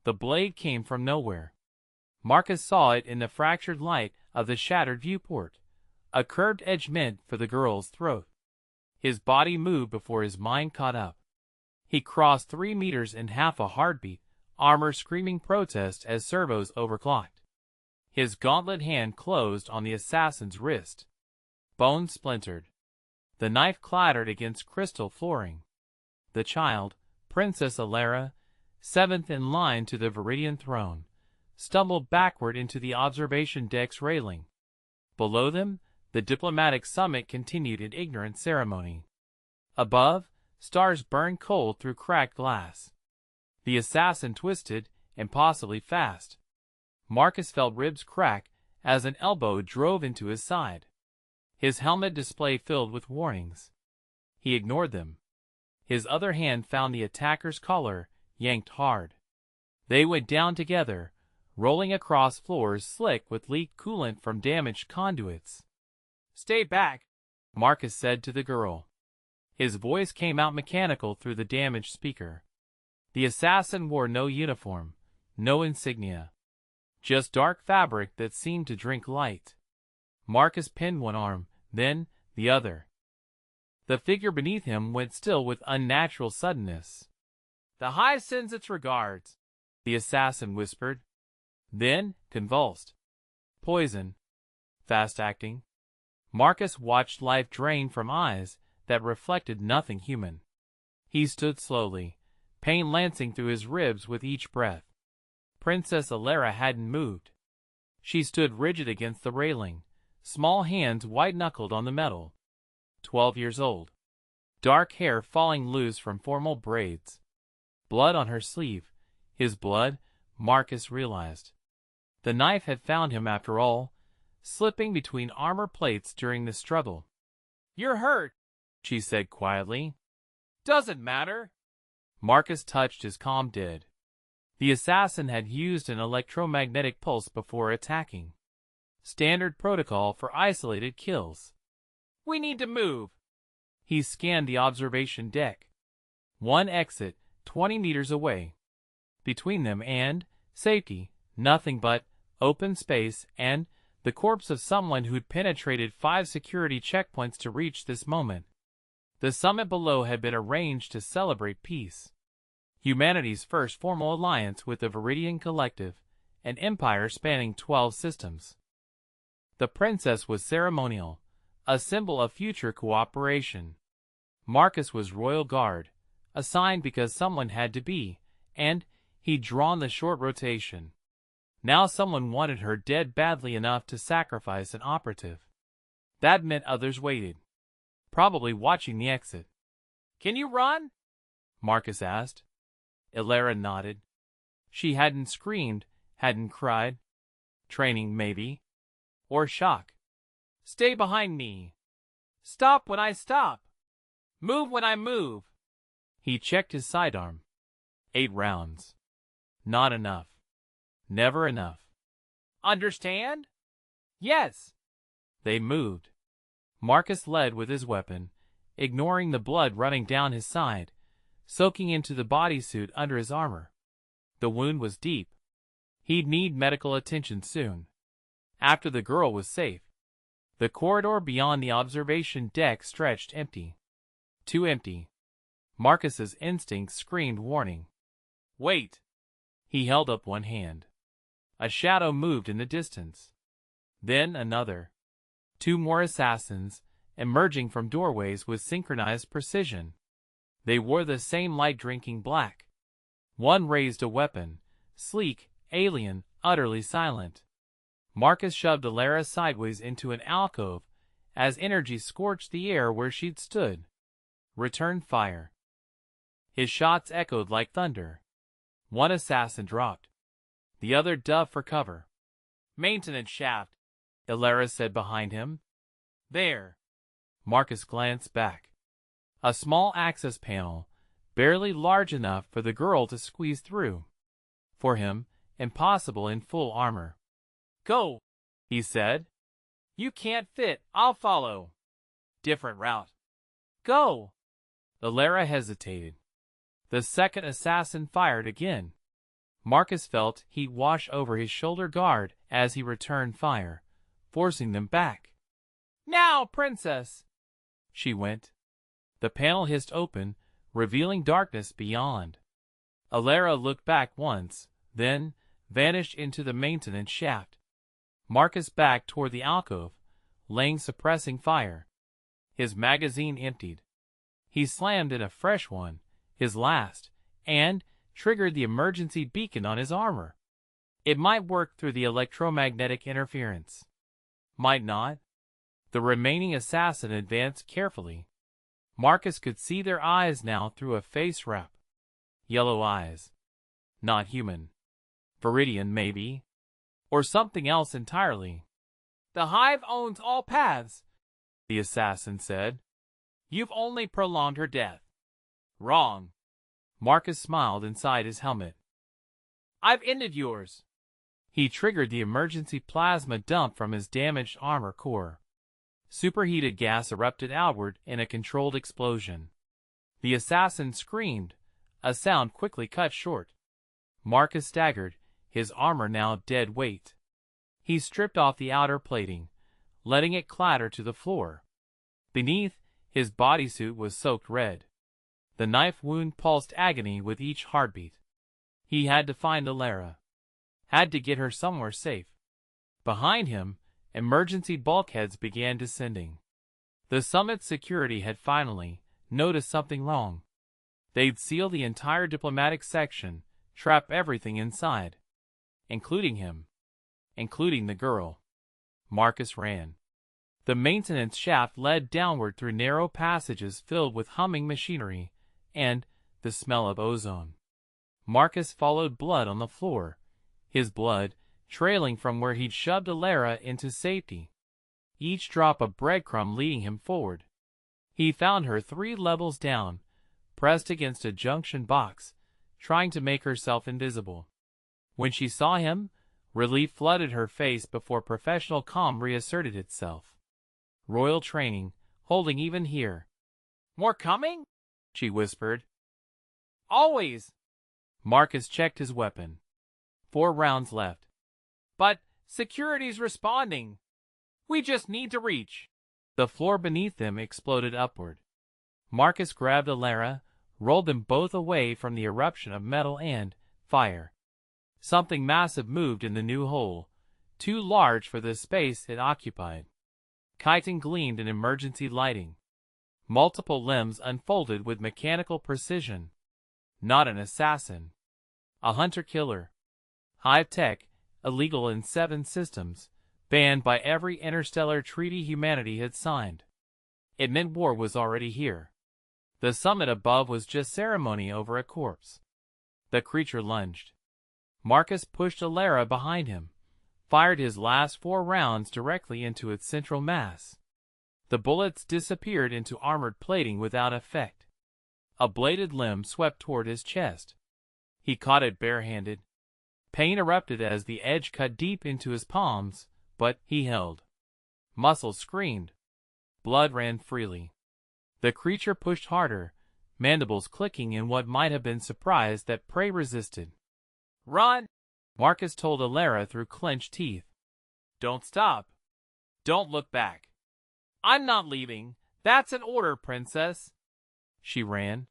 The blade came from nowhere. Marcus saw it in the fractured light of the shattered viewport. A curved edge meant for the girl's throat. His body moved before his mind caught up. He crossed 3 meters in half a heartbeat, armor screaming protest as servos overclocked. His gauntlet hand closed on the assassin's wrist. Bones splintered. The knife clattered against crystal flooring. The child, Princess Alara, 7th in line to the Viridian throne, stumbled backward into the observation deck's railing. Below them, the diplomatic summit continued in ignorant ceremony. Above, stars burned cold through cracked glass. The assassin twisted, impossibly fast. Marcus felt ribs crack as an elbow drove into his side. His helmet display filled with warnings. He ignored them. His other hand found the attacker's collar, yanked hard. They went down together, rolling across floors slick with leaked coolant from damaged conduits. "Stay back," Marcus said to the girl. His voice came out mechanical through the damaged speaker. The assassin wore no uniform, no insignia. Just dark fabric that seemed to drink light. Marcus pinned one arm, then the other. The figure beneath him went still with unnatural suddenness. "The Hive sends its regards," the assassin whispered. Then, convulsed. "Poison. Fast-acting." Marcus watched life drain from eyes that reflected nothing human. He stood slowly, pain lancing through his ribs with each breath. Princess Alara hadn't moved. She stood rigid against the railing, small hands white-knuckled on the metal. 12 years old. Dark hair falling loose from formal braids. Blood on her sleeve. His blood, Marcus realized. The knife had found him after all, slipping between armor plates during the struggle. "You're hurt," she said quietly. "Doesn't matter." Marcus touched his calm dead. The assassin had used an electromagnetic pulse before attacking. Standard protocol for isolated kills. "We need to move." He scanned the observation deck. One exit, 20 meters away. Between them and safety, nothing but open space and the corpse of someone who'd penetrated 5 security checkpoints to reach this moment. The summit below had been arranged to celebrate peace. Humanity's first formal alliance with the Viridian Collective, an empire spanning 12 systems. The princess was ceremonial, a symbol of future cooperation. Marcus was royal guard, assigned because someone had to be, and he'd drawn the short rotation. Now someone wanted her dead badly enough to sacrifice an operative. That meant others waited, probably watching the exit. "Can you run?" Marcus asked. Alara nodded. She hadn't screamed, hadn't cried. Training, maybe. Or shock. "Stay behind me. Stop when I stop. Move when I move." He checked his sidearm. 8 rounds. Not enough. Never enough. "Understand?" "Yes." They moved. Marcus led with his weapon, ignoring the blood running down his side, soaking into the bodysuit under his armor. The wound was deep. He'd need medical attention soon. After the girl was safe. The corridor beyond the observation deck stretched empty. Too empty. Marcus's instincts screamed warning. "Wait." He held up one hand. A shadow moved in the distance. Then another. 2 more assassins, emerging from doorways with synchronized precision. They wore the same light-drinking black. One raised a weapon, sleek, alien, utterly silent. Marcus shoved Alara sideways into an alcove as energy scorched the air where she'd stood. Returned fire. His shots echoed like thunder. One assassin dropped. The other dove for cover. "Maintenance shaft," Alara said behind him. "There." Marcus glanced back. A small access panel, barely large enough for the girl to squeeze through. For him, impossible in full armor. "Go," he said. "You can't fit, I'll follow." "Different route." "Go." Alara hesitated. The second assassin fired again. Marcus felt heat wash over his shoulder guard as he returned fire, forcing them back. "Now, princess!" she went. The panel hissed open, revealing darkness beyond. Alara looked back once, then vanished into the maintenance shaft. Marcus backed toward the alcove, laying suppressing fire. His magazine emptied. He slammed in a fresh one, his last, and triggered the emergency beacon on his armor. It might work through the electromagnetic interference. Might not. The remaining assassin advanced carefully. Marcus could see their eyes now through a face wrap. Yellow eyes. Not human. Viridian, maybe. Or something else entirely. "The Hive owns all paths," the assassin said. "You've only prolonged her death." "Wrong." Marcus smiled inside his helmet. "I've ended yours." He triggered the emergency plasma dump from his damaged armor core. Superheated gas erupted outward in a controlled explosion. The assassin screamed, a sound quickly cut short. Marcus staggered, his armor now dead weight. He stripped off the outer plating, letting it clatter to the floor. Beneath, his bodysuit was soaked red. The knife wound pulsed agony with each heartbeat. He had to find Alara. Had to get her somewhere safe. Behind him, emergency bulkheads began descending. The summit's security had finally noticed something wrong. They'd seal the entire diplomatic section, trap everything inside. Including him. Including the girl. Marcus ran. The maintenance shaft led downward through narrow passages filled with humming machinery and the smell of ozone. Marcus followed blood on the floor, his blood trailing from where he'd shoved Alara into safety, each drop a breadcrumb leading him forward. He found her 3 levels down, pressed against a junction box, trying to make herself invisible. When she saw him, relief flooded her face before professional calm reasserted itself. Royal training, holding even here. "More coming?" she whispered. "Always." Marcus checked his weapon. 4 rounds left. "But security's responding. We just need to reach." The floor beneath them exploded upward. Marcus grabbed Alara, rolled them both away from the eruption of metal and fire. Something massive moved in the new hole, too large for the space it occupied. Chitin gleamed in emergency lighting. Multiple limbs unfolded with mechanical precision. Not an assassin. A hunter-killer. High-tech, illegal in 7 systems, banned by every interstellar treaty humanity had signed. It meant war was already here. The summit above was just ceremony over a corpse. The creature lunged. Marcus pushed Alara behind him, fired his last 4 rounds directly into its central mass. The bullets disappeared into armored plating without effect. A bladed limb swept toward his chest. He caught it barehanded. Pain erupted as the edge cut deep into his palms, but he held. Muscles screamed. Blood ran freely. The creature pushed harder, mandibles clicking in what might have been surprise that prey resisted. "Run!" Marcus told Alara through clenched teeth. "Don't stop. Don't look back." "I'm not leaving. That's an order, princess." She ran.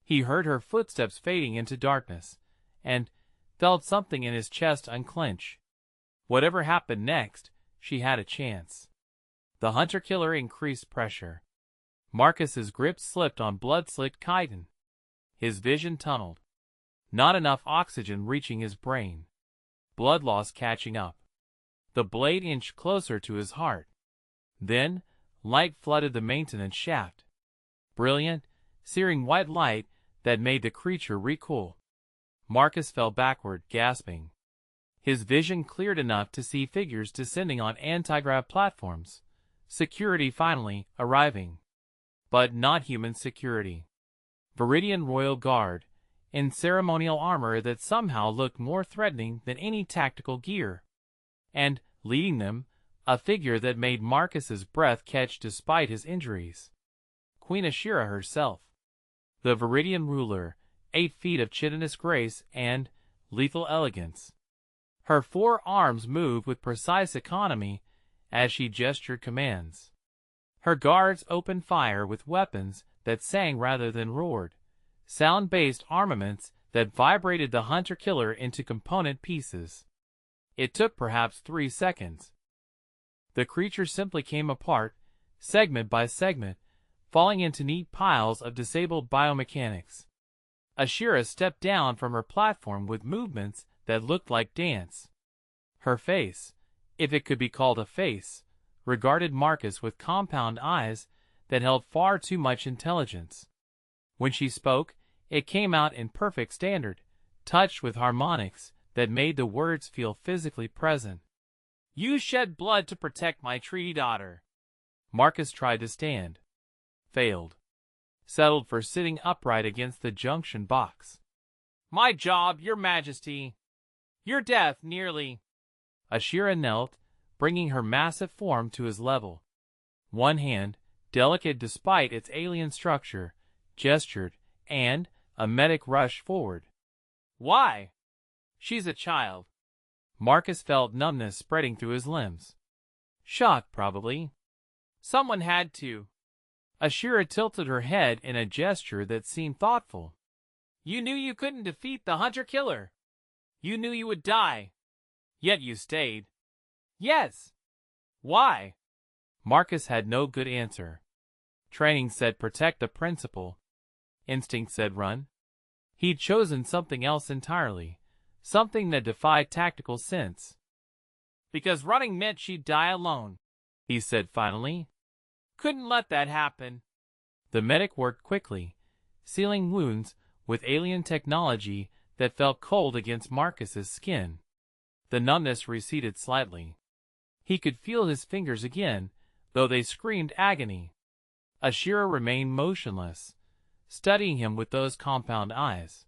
He heard her footsteps fading into darkness, and felt something in his chest unclench. Whatever happened next, she had a chance. The hunter-killer increased pressure. Marcus's grip slipped on blood-slicked chitin. His vision tunneled. Not enough oxygen reaching his brain. Blood loss catching up. The blade inched closer to his heart. Then, light flooded the maintenance shaft. Brilliant, searing white light that made the creature recoil. Marcus fell backward, gasping. His vision cleared enough to see figures descending on anti-grav platforms. Security finally arriving. But not human security. Viridian Royal Guard, in ceremonial armor that somehow looked more threatening than any tactical gear. And, leading them, a figure that made Marcus's breath catch despite his injuries. Queen Ashira herself. The Viridian ruler, 8 feet of chitinous grace and lethal elegance. Her 4 arms moved with precise economy as she gestured commands. Her guards opened fire with weapons that sang rather than roared, sound-based armaments that vibrated the hunter-killer into component pieces. It took perhaps 3 seconds. The creature simply came apart, segment by segment, falling into neat piles of disabled biomechanics. Ashira stepped down from her platform with movements that looked like dance. Her face, if it could be called a face, regarded Marcus with compound eyes that held far too much intelligence. When she spoke, it came out in perfect standard, touched with harmonics that made the words feel physically present. "You shed blood to protect my tree daughter." Marcus tried to stand. Failed. Settled for sitting upright against the junction box. "My job, your majesty. Your death, nearly." Ashira knelt, bringing her massive form to his level. One hand, delicate despite its alien structure, gestured, and a medic rushed forward. "Why?" "She's a child." Marcus felt numbness spreading through his limbs. "Shock, probably." "Someone had to." Ashira tilted her head in a gesture that seemed thoughtful. "You knew you couldn't defeat the hunter-killer. You knew you would die. Yet you stayed." "Yes." "Why?" Marcus had no good answer. Training said protect the principal. Instinct said run. He'd chosen something else entirely, something that defied tactical sense. "Because running meant she'd die alone," he said finally. "Couldn't let that happen." The medic worked quickly, sealing wounds with alien technology that felt cold against Marcus's skin. The numbness receded slightly. He could feel his fingers again, though they screamed agony. Ashira remained motionless, studying him with those compound eyes.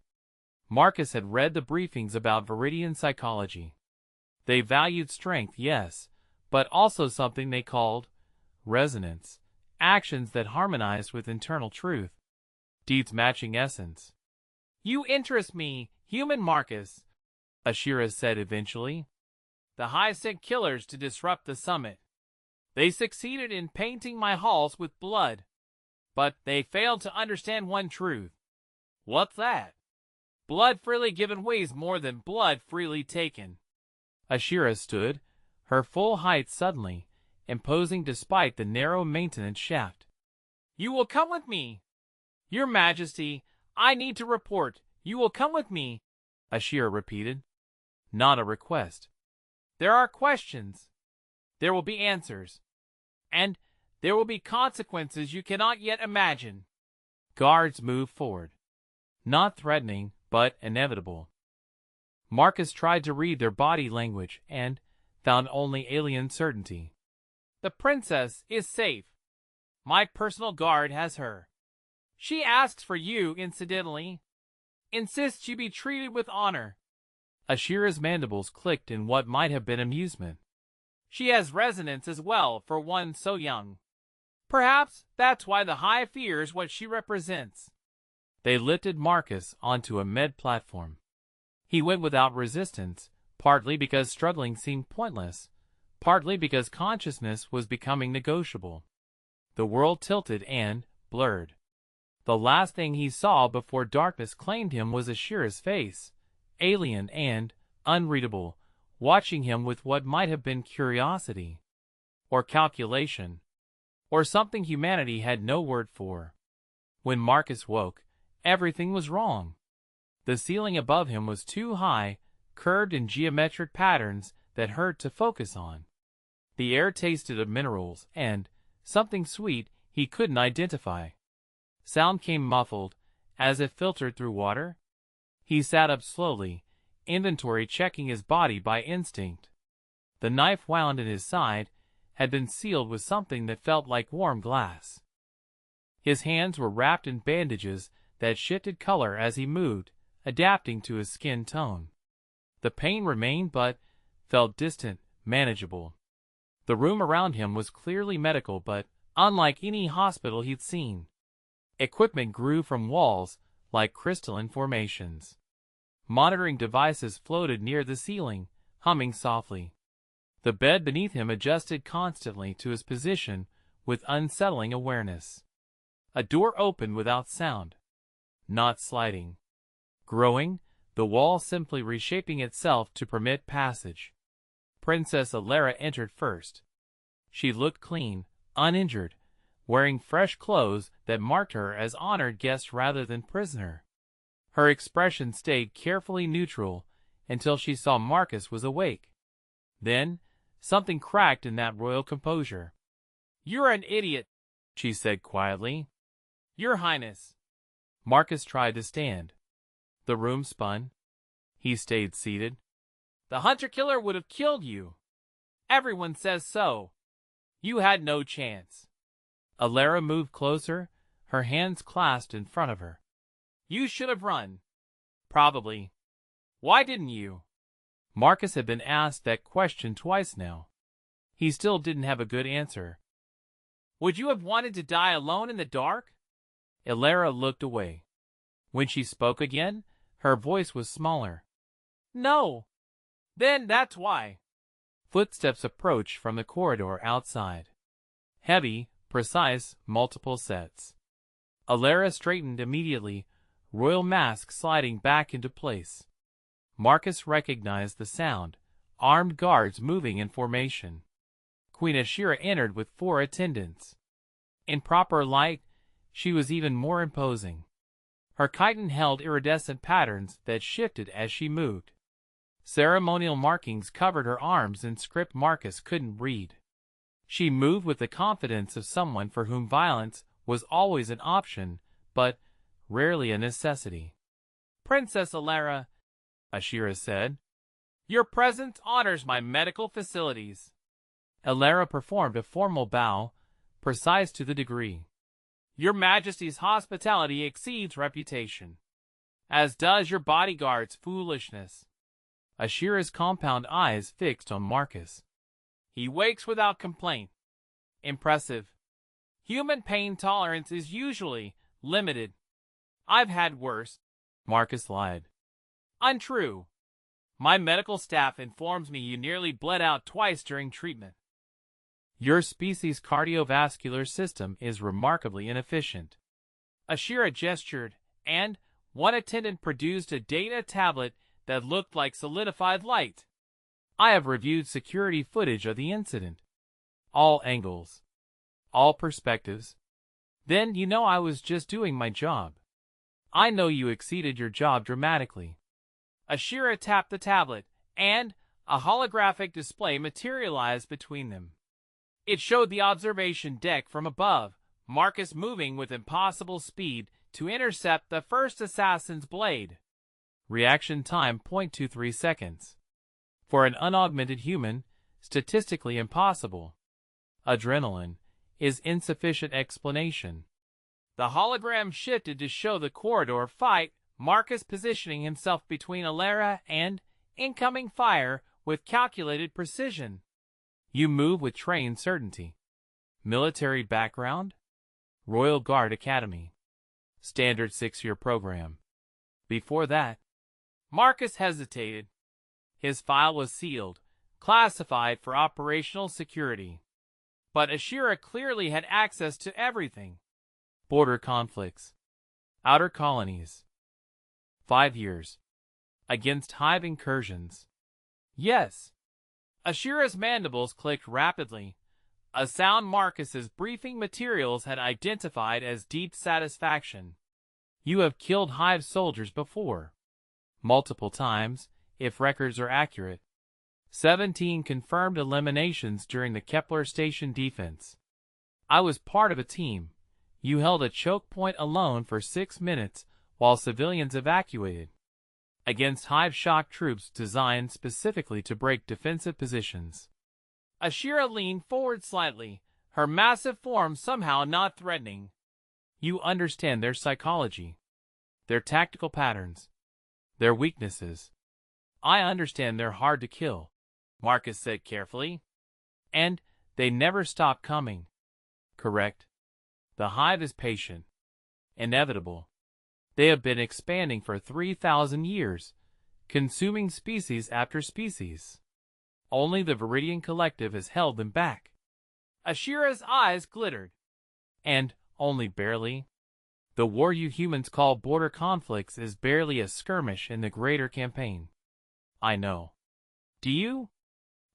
Marcus had read the briefings about Viridian psychology. They valued strength, yes, but also something they called resonance, actions that harmonized with internal truth, deeds matching essence. "You interest me, human Marcus," Ashira said eventually. "The High sent killers to disrupt the summit. They succeeded in painting my halls with blood. But they failed to understand one truth." "What's that?" "Blood freely given weighs more than blood freely taken." Ashira stood, her full height suddenly, imposing despite the narrow maintenance shaft. "You will come with me." "Your Majesty, I need to report. You will come with me," Ashira repeated. Not a request. "There are questions. There will be answers. And there will be consequences you cannot yet imagine." Guards moved forward. Not threatening, but inevitable. Marcus tried to read their body language and found only alien certainty. "The princess is safe. My personal guard has her. She asks for you, incidentally. Insists you be treated with honor." Ashira's mandibles clicked in what might have been amusement. "She has resonance as well for one so young. Perhaps that's why the High fears what she represents." They lifted Marcus onto a med platform. He went without resistance, partly because struggling seemed pointless, partly because consciousness was becoming negotiable. The world tilted and blurred. The last thing he saw before darkness claimed him was Ashira's face, alien and unreadable, watching him with what might have been curiosity, or calculation, or something humanity had no word for. When Marcus woke, everything was wrong. The ceiling above him was too high, curved in geometric patterns that hurt to focus on. The air tasted of minerals and something sweet he couldn't identify. Sound came muffled, as if filtered through water. He sat up slowly, inventory checking his body by instinct. The knife wound in his side had been sealed with something that felt like warm glass. His hands were wrapped in bandages that shifted color as he moved, adapting to his skin tone. The pain remained but felt distant, manageable. The room around him was clearly medical but unlike any hospital he'd seen. Equipment grew from walls like crystalline formations. Monitoring devices floated near the ceiling, humming softly. The bed beneath him adjusted constantly to his position with unsettling awareness. A door opened without sound. Not sliding. Growing, the wall simply reshaping itself to permit passage. Princess Alara entered first. She looked clean, uninjured, wearing fresh clothes that marked her as honored guest rather than prisoner. Her expression stayed carefully neutral until she saw Marcus was awake. Then, something cracked in that royal composure. "You're an idiot," she said quietly. "Your Highness." Marcus tried to stand. The room spun. He stayed seated. "The hunter-killer would have killed you. Everyone says so. You had no chance." Alara moved closer, her hands clasped in front of her. "You should have run. Probably. Why didn't you?" Marcus had been asked that question twice now. He still didn't have a good answer. "Would you have wanted to die alone in the dark?" Alara looked away. When she spoke again, her voice was smaller. "No." "Then that's why." Footsteps approached from the corridor outside. Heavy, precise, multiple sets. Alara straightened immediately, royal mask sliding back into place. Marcus recognized the sound, armed guards moving in formation. Queen Ashira entered with 4 attendants. In proper light, she was even more imposing. Her chiton held iridescent patterns that shifted as she moved. Ceremonial markings covered her arms in script Marcus couldn't read. She moved with the confidence of someone for whom violence was always an option, but rarely a necessity. "Princess Alara," Ashira said, "your presence honors my medical facilities." Alara performed a formal bow, precise to the degree. "Your Majesty's hospitality exceeds reputation, as does your bodyguard's foolishness." Ashira's compound eyes fixed on Marcus. "He wakes without complaint. Impressive. Human pain tolerance is usually limited. I've had worse." Marcus lied. "Untrue. My medical staff informs me you nearly bled out twice during treatment." "Your species' cardiovascular system is remarkably inefficient." Ashira gestured, and one attendant produced a data tablet that looked like solidified light. "I have reviewed security footage of the incident. All angles. All perspectives. Then you know I was just doing my job. I know you exceeded your job dramatically." Ashira tapped the tablet, and a holographic display materialized between them. It showed the observation deck from above, Marcus moving with impossible speed to intercept the first assassin's blade. Reaction time 0.23 seconds. For an unaugmented human, statistically impossible. Adrenaline is insufficient explanation. The hologram shifted to show the corridor fight, Marcus positioning himself between Alara and incoming fire with calculated precision. You move with trained certainty. Military background? Royal Guard Academy. Standard 6-year program. Before that, Marcus hesitated. His file was sealed, classified for operational security. But Ashira clearly had access to everything. Border conflicts. Outer colonies. 5 years. Against hive incursions. Yes. Ashira's mandibles clicked rapidly, a sound Marcus's briefing materials had identified as deep satisfaction. "You have killed hive soldiers before." "Multiple times, if records are accurate." 17 confirmed eliminations during the Kepler Station defense. "I was part of a team. You held a choke point alone for 6 minutes while civilians evacuated. Against hive shock troops designed specifically to break defensive positions." Ashira leaned forward slightly, her massive form somehow not threatening. "You understand their psychology, their tactical patterns, their weaknesses." "I understand they're hard to kill," Marcus said carefully. "And they never stop coming." "Correct. The hive is patient, inevitable. They have been expanding for 3,000 years, consuming species after species. Only the Viridian Collective has held them back. Ashira's eyes glittered. And, only barely. The war you humans call border conflicts is barely a skirmish in the greater campaign. I know. Do you?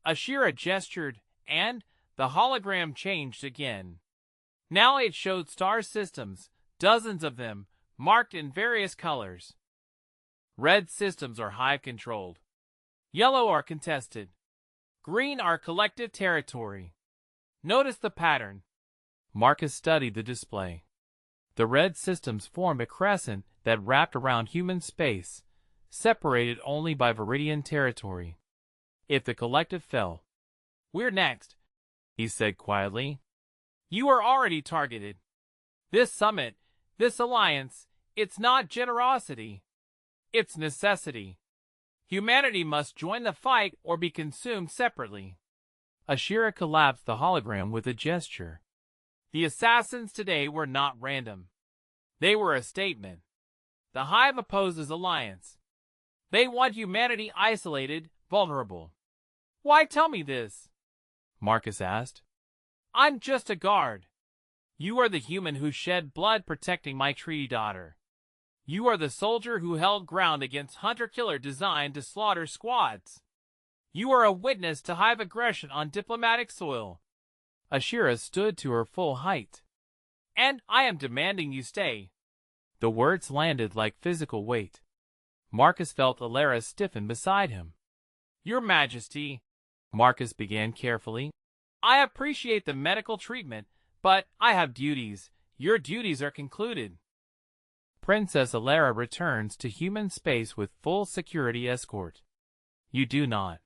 Ashira gestured, and the hologram changed again. Now it showed star systems, dozens of them, marked in various colors. Red systems are hive-controlled. Yellow are contested. Green are collective territory. Notice the pattern. Marcus studied the display. The red systems formed a crescent that wrapped around human space, separated only by Viridian territory. If the collective fell, "We're next," he said quietly. "You are already targeted. This summit, this alliance, it's not generosity. It's necessity. Humanity must join the fight or be consumed separately." Ashira collapsed the hologram with a gesture. The assassins today were not random. They were a statement. The Hive opposes alliance. They want humanity isolated, vulnerable. "Why tell me this?" Marcus asked. "I'm just a guard. You are the human who shed blood protecting my treaty daughter. You are the soldier who held ground against hunter-killer designed to slaughter squads. You are a witness to Hive aggression on diplomatic soil." Ashira stood to her full height. "And I am demanding you stay." The words landed like physical weight. Marcus felt Alara stiffen beside him. "Your Majesty," Marcus began carefully, "I appreciate the medical treatment, but I have duties. Your duties are concluded." Princess Alara returns to human space with full security escort. "You do not."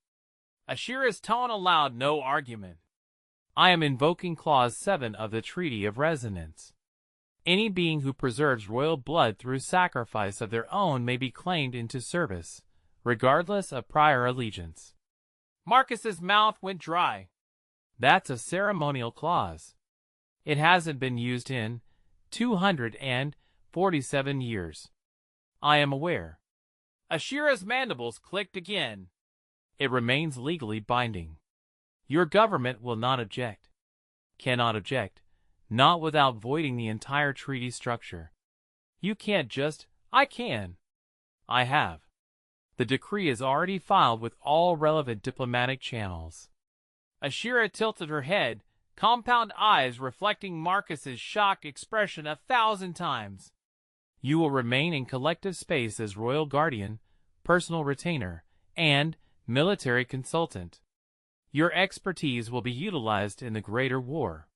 Ashira's tone allowed no argument. "I am invoking Clause 7 of the Treaty of Resonance. Any being who preserves royal blood through sacrifice of their own may be claimed into service, regardless of prior allegiance." Marcus's mouth went dry. "That's a ceremonial clause. It hasn't been used in 247 years. I am aware." Ashira's mandibles clicked again. "It remains legally binding. Your government will not object. Cannot object, not without voiding the entire treaty structure. You can't just, I can. I have. The decree is already filed with all relevant diplomatic channels." Ashira tilted her head, compound eyes reflecting Marcus's shocked expression 1,000 times. "You will remain in collective space as royal guardian, personal retainer, and military consultant. Your expertise will be utilized in the greater war.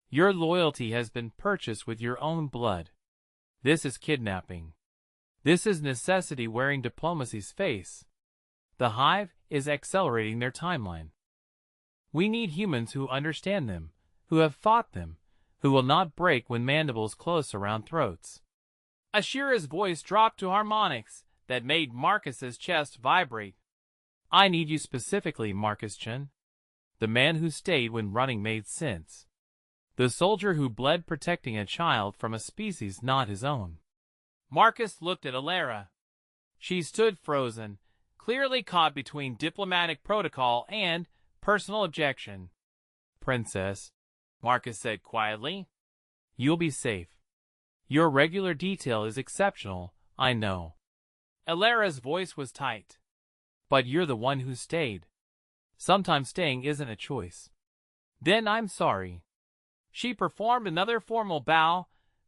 Your loyalty has been purchased with your own blood. This is kidnapping. This is necessity wearing diplomacy's face. The Hive is accelerating their timeline. We need humans who understand them, who have fought them, who will not break when mandibles close around throats." Ashira's voice dropped to harmonics that made Marcus's chest vibrate. "I need you specifically, Marcus-chan. The man who stayed when running made sense. The soldier who bled protecting a child from a species not his own." Marcus looked at Alara. She stood frozen, clearly caught between diplomatic protocol and personal objection. "Princess," Marcus said quietly, "you'll be safe. Your regular detail is exceptional, I know." Alara's voice was tight. "But you're the one who stayed. Sometimes staying isn't a choice." "Then I'm sorry." She performed another formal bow,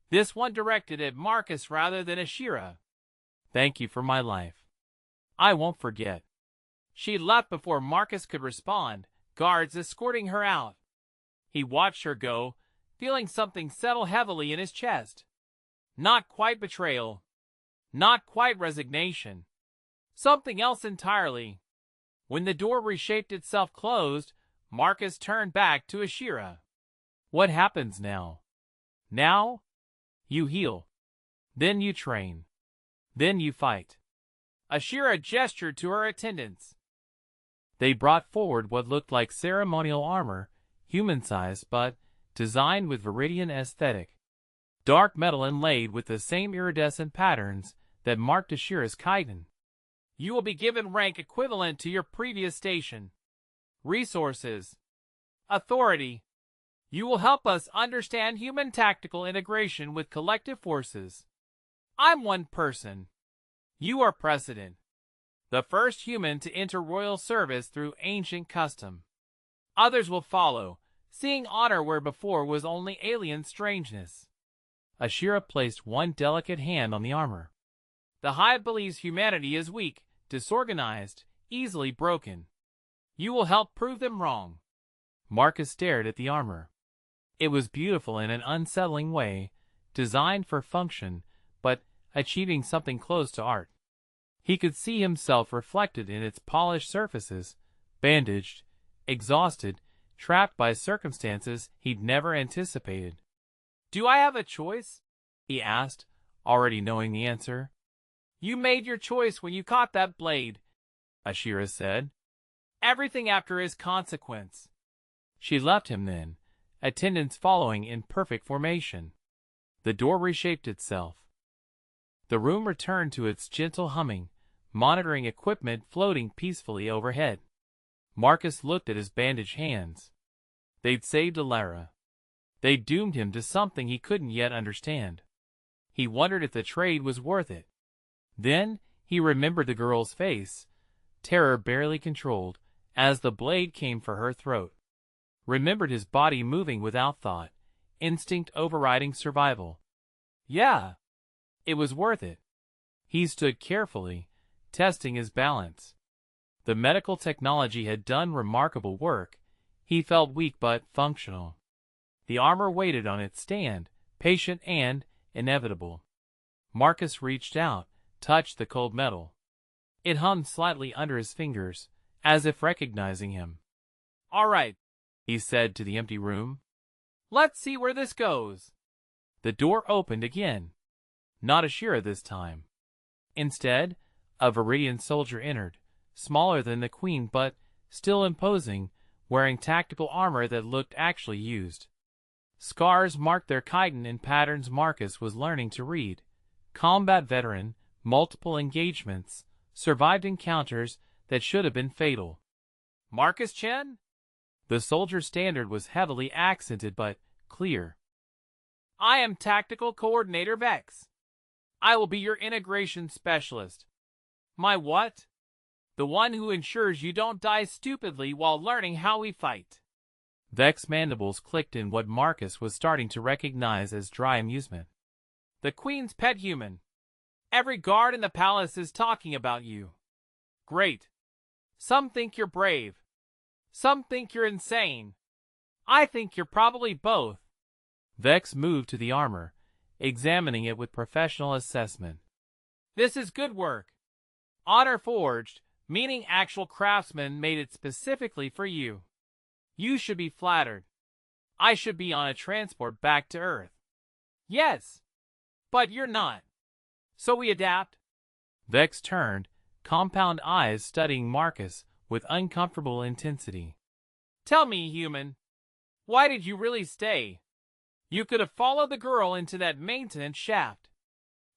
this one directed at Marcus rather than Ashira. "Thank you for my life. I won't forget." She left before Marcus could respond, guards escorting her out. He watched her go, feeling something settle heavily in his chest. Not quite betrayal. Not quite resignation. Something else entirely. When the door reshaped itself closed, Marcus turned back to Ashira. "What happens now?" "Now? You heal. Then you train. Then you fight." Ashira gestured to her attendants. They brought forward what looked like ceremonial armor, human-sized but designed with Viridian aesthetic. Dark metal inlaid with the same iridescent patterns that marked Ashira's chitin. You will be given rank equivalent to your previous station. Resources. Authority. You will help us understand human tactical integration with collective forces. I'm one person. You are President. The first human to enter royal service through ancient custom. Others will follow, seeing honor where before was only alien strangeness. Ashira placed one delicate hand on the armor. The Hive believes humanity is weak, disorganized, easily broken. You will help prove them wrong. Marcus stared at the armor. It was beautiful in an unsettling way, designed for function, but achieving something close to art. He could see himself reflected in its polished surfaces, bandaged, exhausted, trapped by circumstances he'd never anticipated. "Do I have a choice?" he asked, already knowing the answer. "You made your choice when you caught that blade," Ashira said. "Everything after is consequence." She left him then, attendants following in perfect formation. The door reshaped itself. The room returned to its gentle humming, monitoring equipment floating peacefully overhead. Marcus looked at his bandaged hands. They'd saved Alara. They'd doomed him to something he couldn't yet understand. He wondered if the trade was worth it. Then he remembered the girl's face, terror barely controlled, as the blade came for her throat. Remembered his body moving without thought, instinct overriding survival. Yeah, it was worth it. He stood carefully, testing his balance. The medical technology had done remarkable work. He felt weak but functional. The armor waited on its stand, patient and inevitable. Marcus reached out, touched the cold metal. It hummed slightly under his fingers, as if recognizing him. "All right," he said to the empty room. "Let's see where this goes." The door opened again. Not Ashira this time. Instead, a Viridian soldier entered, smaller than the queen but still imposing, wearing tactical armor that looked actually used. Scars marked their chitin in patterns Marcus was learning to read. Combat veteran, multiple engagements, survived encounters that should have been fatal. "Marcus Chen?" The soldier's standard was heavily accented but clear. "I am Tactical Coordinator Vex. I will be your integration specialist." "My what?" "The one who ensures you don't die stupidly while learning how we fight." Vex's mandibles clicked in what Marcus was starting to recognize as dry amusement. "The Queen's pet human. Every guard in the palace is talking about you. Great. Some think you're brave. Some think you're insane. I think you're probably both." Vex moved to the armor, examining it with professional assessment. "This is good work. Honor forged, meaning actual craftsmen made it specifically for you. You should be flattered. I should be on a transport back to Earth." "Yes, but you're not. So we adapt." Vex turned, compound eyes studying Marcus with uncomfortable intensity. "Tell me, human, why did you really stay? You could have followed the girl into that maintenance shaft.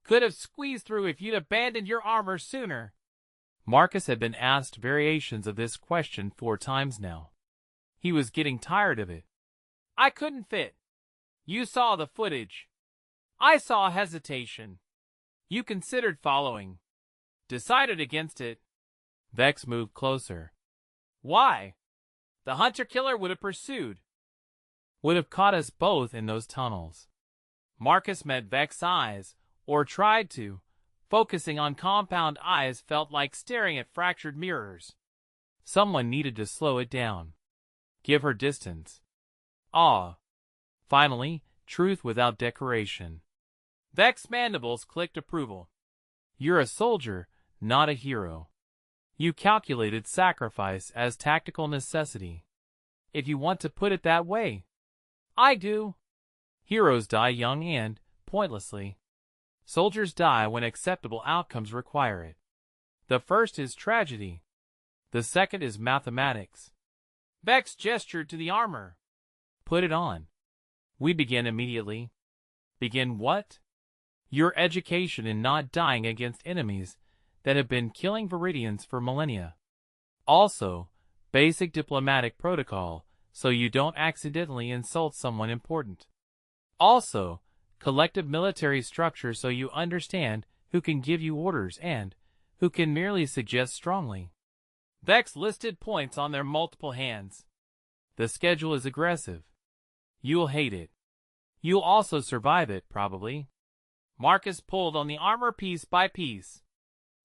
Could have squeezed through if you'd abandoned your armor sooner." Marcus had been asked variations of this question 4 times now. He was getting tired of it. "I couldn't fit. You saw the footage. I saw hesitation. You considered following. Decided against it." Vex moved closer. "Why? The hunter-killer would have pursued. Would have caught us both in those tunnels." Marcus met Vex's eyes, or tried to. Focusing on compound eyes felt like staring at fractured mirrors. Someone needed to slow it down. Give her distance. Finally, truth without decoration. Vex's mandibles clicked approval. "You're a soldier, not a hero. You calculated sacrifice as tactical necessity. If you want to put it that way." "I do." Heroes die young and pointlessly. Soldiers die when acceptable outcomes require it. The first is tragedy. The second is mathematics. Vex gestured to the armor. "Put it on." "We begin immediately." "Begin what?" "Your education in not dying against enemies that have been killing Viridians for millennia. Also, basic diplomatic protocol, so you don't accidentally insult someone important. Also, collective military structure so you understand who can give you orders and who can merely suggest strongly. Vex listed points on their multiple hands. The schedule is aggressive. You'll hate it. You'll also survive it, probably. Marcus pulled on the armor piece by piece.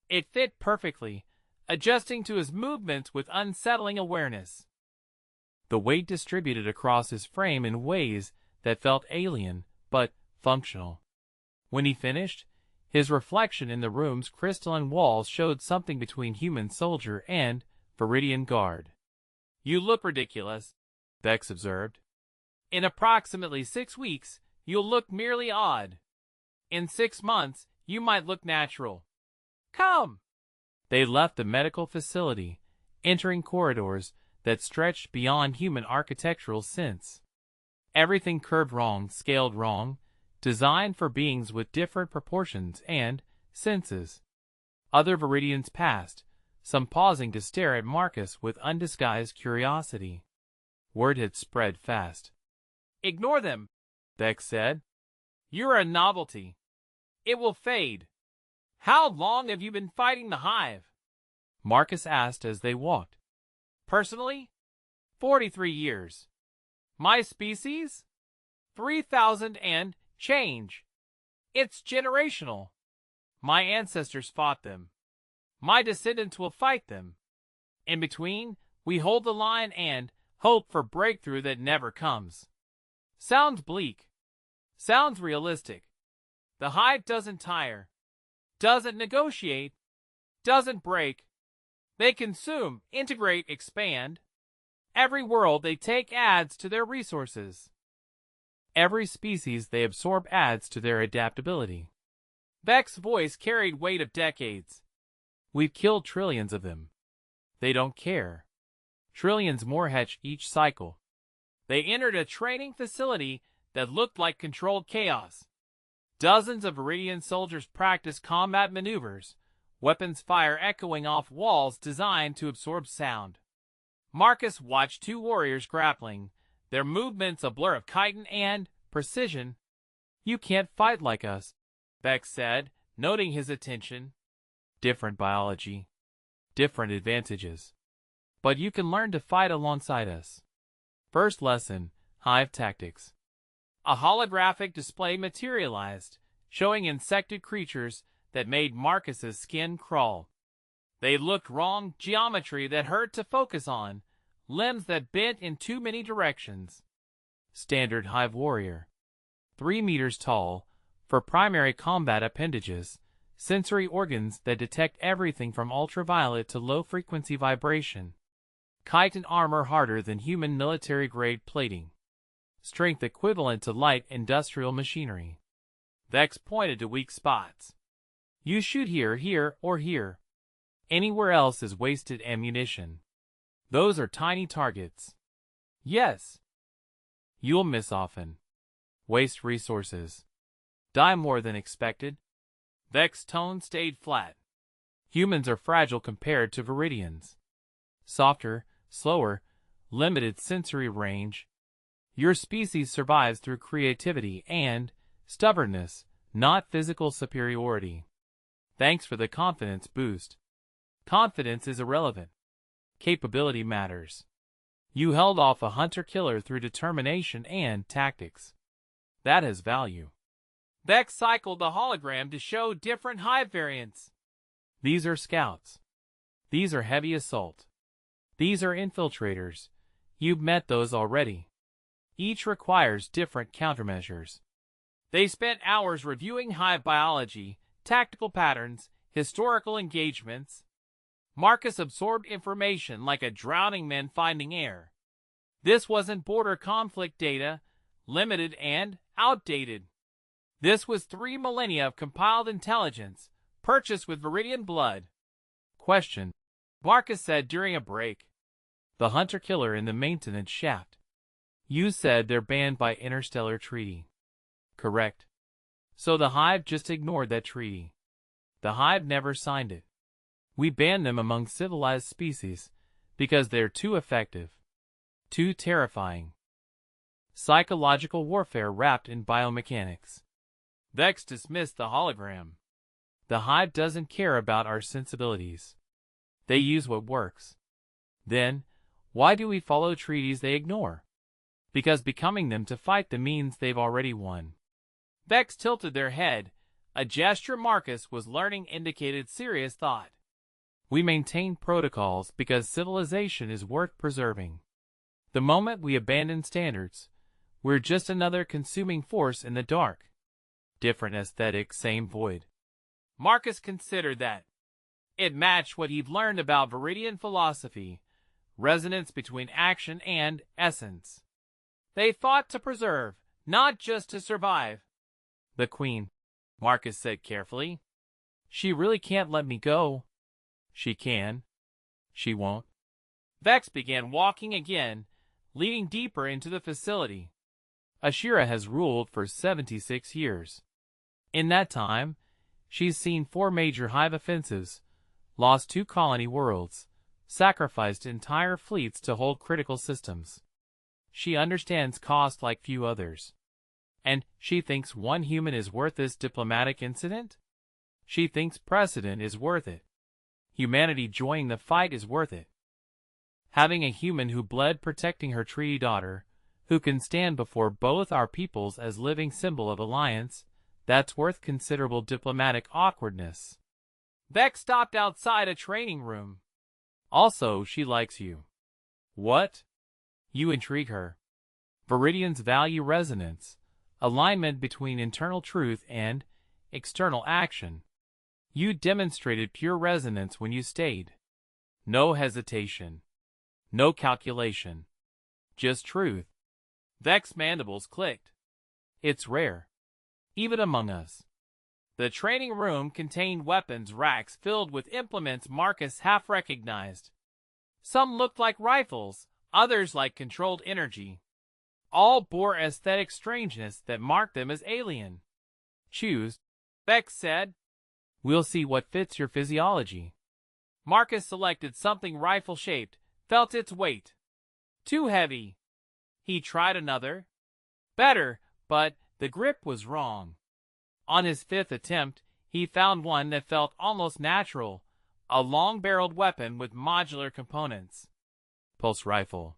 It fit perfectly, adjusting to his movements with unsettling awareness. The weight distributed across his frame in ways that felt alien, but functional. When he finished, his reflection in the room's crystalline walls showed something between human soldier and Viridian guard. "You look ridiculous," Vex observed. "In approximately 6 weeks, you'll look merely odd. In 6 months, you might look natural. Come!" They left the medical facility, entering corridors that stretched beyond human architectural sense. Everything curved wrong, scaled wrong, designed for beings with different proportions and senses. Other Viridians passed, some pausing to stare at Marcus with undisguised curiosity. Word had spread fast. "Ignore them," Vex said. "You're a novelty. It will fade." "How long have you been fighting the Hive?" Marcus asked as they walked. "Personally? 43 years. My species? 3,000 and change. It's generational. My ancestors fought them. My descendants will fight them. In between, we hold the line and hope for breakthrough that never comes." Sounds bleak. Sounds realistic. The Hive doesn't tire, doesn't negotiate, doesn't break. They consume, integrate, expand. Every world they take adds to their resources. Every species they absorb adds to their adaptability. Vex's voice carried weight of decades. "We've killed trillions of them. They don't care. Trillions more hatch each cycle." They entered a training facility that looked like controlled chaos. Dozens of Viridian soldiers practiced combat maneuvers, weapons fire echoing off walls designed to absorb sound. Marcus watched 2 warriors grappling, their movements a blur of chitin and precision. "You can't fight like us," Vex said, noting his attention. "Different biology, different advantages. But you can learn to fight alongside us." First lesson, Hive Tactics. A holographic display materialized, showing insected creatures that made Marcus's skin crawl. They looked wrong, geometry that hurt to focus on, limbs that bent in too many directions. Standard Hive Warrior. 3 meters tall, for primary combat appendages, sensory organs that detect everything from ultraviolet to low-frequency vibration. Chitin armor harder than human military-grade plating. Strength equivalent to light industrial machinery. Vex pointed to weak spots. "You shoot here, here, or here. Anywhere else is wasted ammunition. Those are tiny targets. Yes. You'll miss often. Waste resources. Die more than expected." Vex's tone stayed flat. "Humans are fragile compared to Viridians. Softer, slower, limited sensory range. Your species survives through creativity and stubbornness, not physical superiority. Thanks for the confidence boost. Confidence is irrelevant. Capability matters. You held off a hunter-killer through determination and tactics. That has value." Vex cycled the hologram to show different Hive variants. "These are scouts. These are heavy assault. These are infiltrators. You've met those already. Each requires different countermeasures." They spent hours reviewing Hive biology, tactical patterns, historical engagements. Marcus absorbed information like a drowning man finding air. This wasn't border conflict data, limited and outdated. This was 3 millennia of compiled intelligence, purchased with Viridian blood. "Question," Marcus said during a break. "The hunter-killer in the maintenance shaft. You said they're banned by interstellar treaty. Correct. So the Hive just ignored that treaty. The Hive never signed it. We ban them among civilized species because they're too effective, too terrifying. Psychological warfare wrapped in biomechanics. Vex dismissed the hologram. The hive doesn't care about our sensibilities. They use what works. Then, why do we follow treaties they ignore? Because becoming them to fight them means they've already won. Vex tilted their head. A gesture Marcus was learning indicated serious thought. We maintain protocols because civilization is worth preserving. The moment we abandon standards, we're just another consuming force in the dark. Different aesthetic, same void. Marcus considered that. It matched what he'd learned about Viridian philosophy, resonance between action and essence. They fought to preserve, not just to survive. The Queen, Marcus said carefully. She really can't let me go. She can. She won't. Vex began walking again, leading deeper into the facility. Ashira has ruled for 76 years. In that time, she's seen 4 major hive offensives, lost 2 colony worlds, sacrificed entire fleets to hold critical systems. She understands cost like few others. And she thinks one human is worth this diplomatic incident? She thinks precedent is worth it. Humanity joining the fight is worth it. Having a human who bled protecting her treaty daughter, who can stand before both our peoples as living symbol of alliance, that's worth considerable diplomatic awkwardness. Vex stopped outside a training room. Also, she likes you. What? You intrigue her. Viridians value resonance, alignment between internal truth and external action. You demonstrated pure resonance when you stayed. No hesitation. No calculation. Just truth. Vex's mandibles clicked. It's rare. Even among us. The training room contained weapons racks filled with implements Marcus half recognized. Some looked like rifles, others like controlled energy. All bore aesthetic strangeness that marked them as alien. Choose, Vex said. We'll see what fits your physiology. Marcus selected something rifle-shaped, felt its weight. Too heavy. He tried another. Better, but the grip was wrong. On his 5th attempt, he found one that felt almost natural, a long-barreled weapon with modular components. Pulse rifle.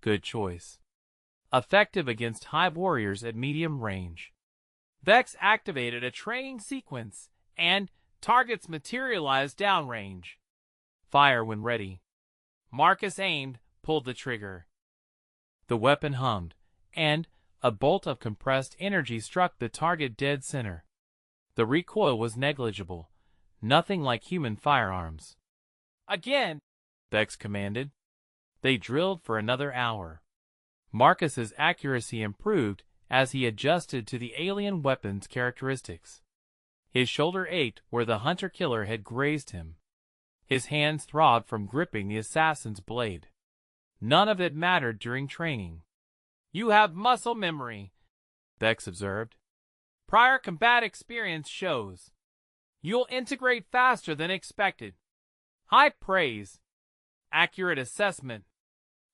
Good choice. Effective against hive warriors at medium range. Vex activated a training sequence, and targets materialized downrange. Fire when ready. Marcus aimed, pulled the trigger. The weapon hummed, and a bolt of compressed energy struck the target dead center. The recoil was negligible, nothing like human firearms. Again, Vex commanded. They drilled for another hour. Marcus's accuracy improved as he adjusted to the alien weapon's characteristics. His shoulder ached where the hunter-killer had grazed him. His hands throbbed from gripping the assassin's blade. None of it mattered during training. You have muscle memory, Vex observed. Prior combat experience shows. You'll integrate faster than expected. High praise. Accurate assessment.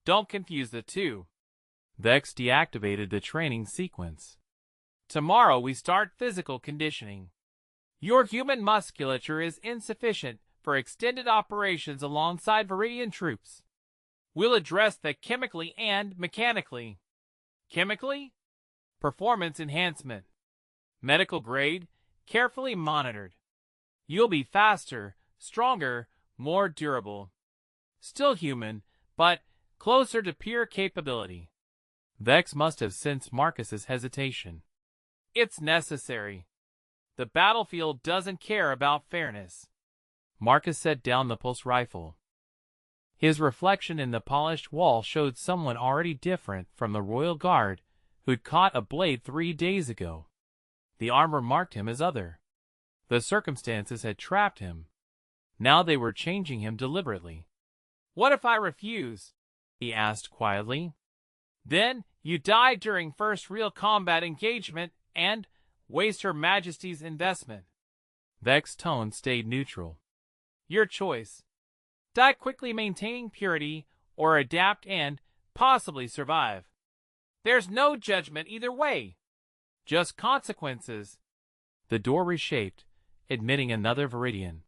Don't confuse the two. Vex deactivated the training sequence. Tomorrow we start physical conditioning. Your human musculature is insufficient for extended operations alongside Viridian troops. We'll address that chemically and mechanically. Chemically? Performance enhancement. Medical grade, carefully monitored. You'll be faster, stronger, more durable. Still human, but closer to pure capability. Vex must have sensed Marcus's hesitation. It's necessary. The battlefield doesn't care about fairness. Marcus set down the pulse rifle. His reflection in the polished wall showed someone already different from the royal guard who'd caught a blade 3 days ago. The armor marked him as other. The circumstances had trapped him. Now they were changing him deliberately. What if I refuse? He asked quietly. Then you die during first real combat engagement and waste Her Majesty's investment. Vex's tone stayed neutral. Your choice. Die quickly maintaining purity, or adapt and, possibly survive. There's no judgment either way. Just consequences. The door reshaped, admitting another Viridian.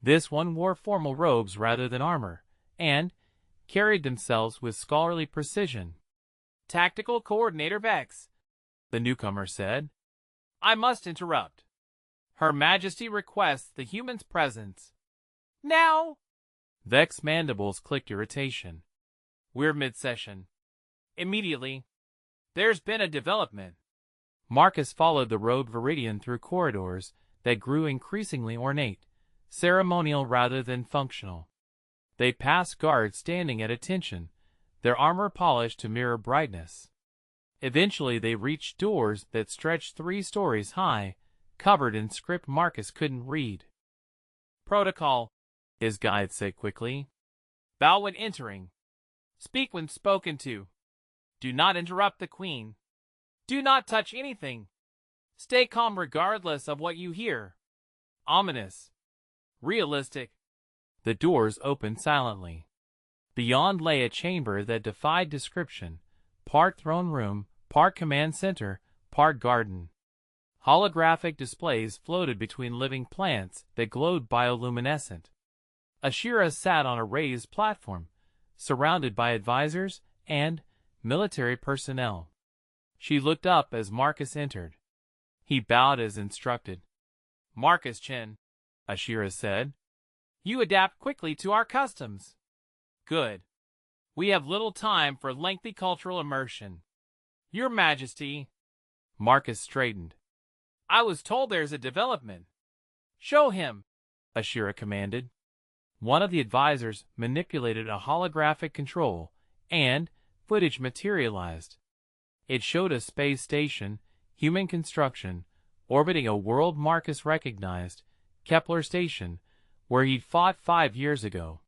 This one wore formal robes rather than armor, and carried themselves with scholarly precision. Tactical Coordinator Vex, the newcomer said. I must interrupt. Her Majesty requests the human's presence. Now! Vex's mandibles clicked irritation. We're mid-session. Immediately. There's been a development. Marcus followed the robed Viridian through corridors that grew increasingly ornate, ceremonial rather than functional. They passed guards standing at attention, their armor polished to mirror brightness. Eventually they reached doors that stretched 3 stories high, covered in script Marcus couldn't read. Protocol, his guide said quickly. Bow when entering. Speak when spoken to. Do not interrupt the Queen. Do not touch anything. Stay calm regardless of what you hear. Ominous. Realistic. The doors opened silently. Beyond lay a chamber that defied description, part throne room, part command center, part garden. Holographic displays floated between living plants that glowed bioluminescent. Ashira sat on a raised platform, surrounded by advisors and military personnel. She looked up as Marcus entered. He bowed as instructed. Marcus Chen, Ashira said. You adapt quickly to our customs. Good. We have little time for lengthy cultural immersion. Your Majesty. Marcus straightened. I was told there's a development. Show him, Ashira commanded. One of the advisors manipulated a holographic control, and footage materialized. It showed a space station, human construction, orbiting a world Marcus recognized, Kepler Station, where he'd fought 5 years ago.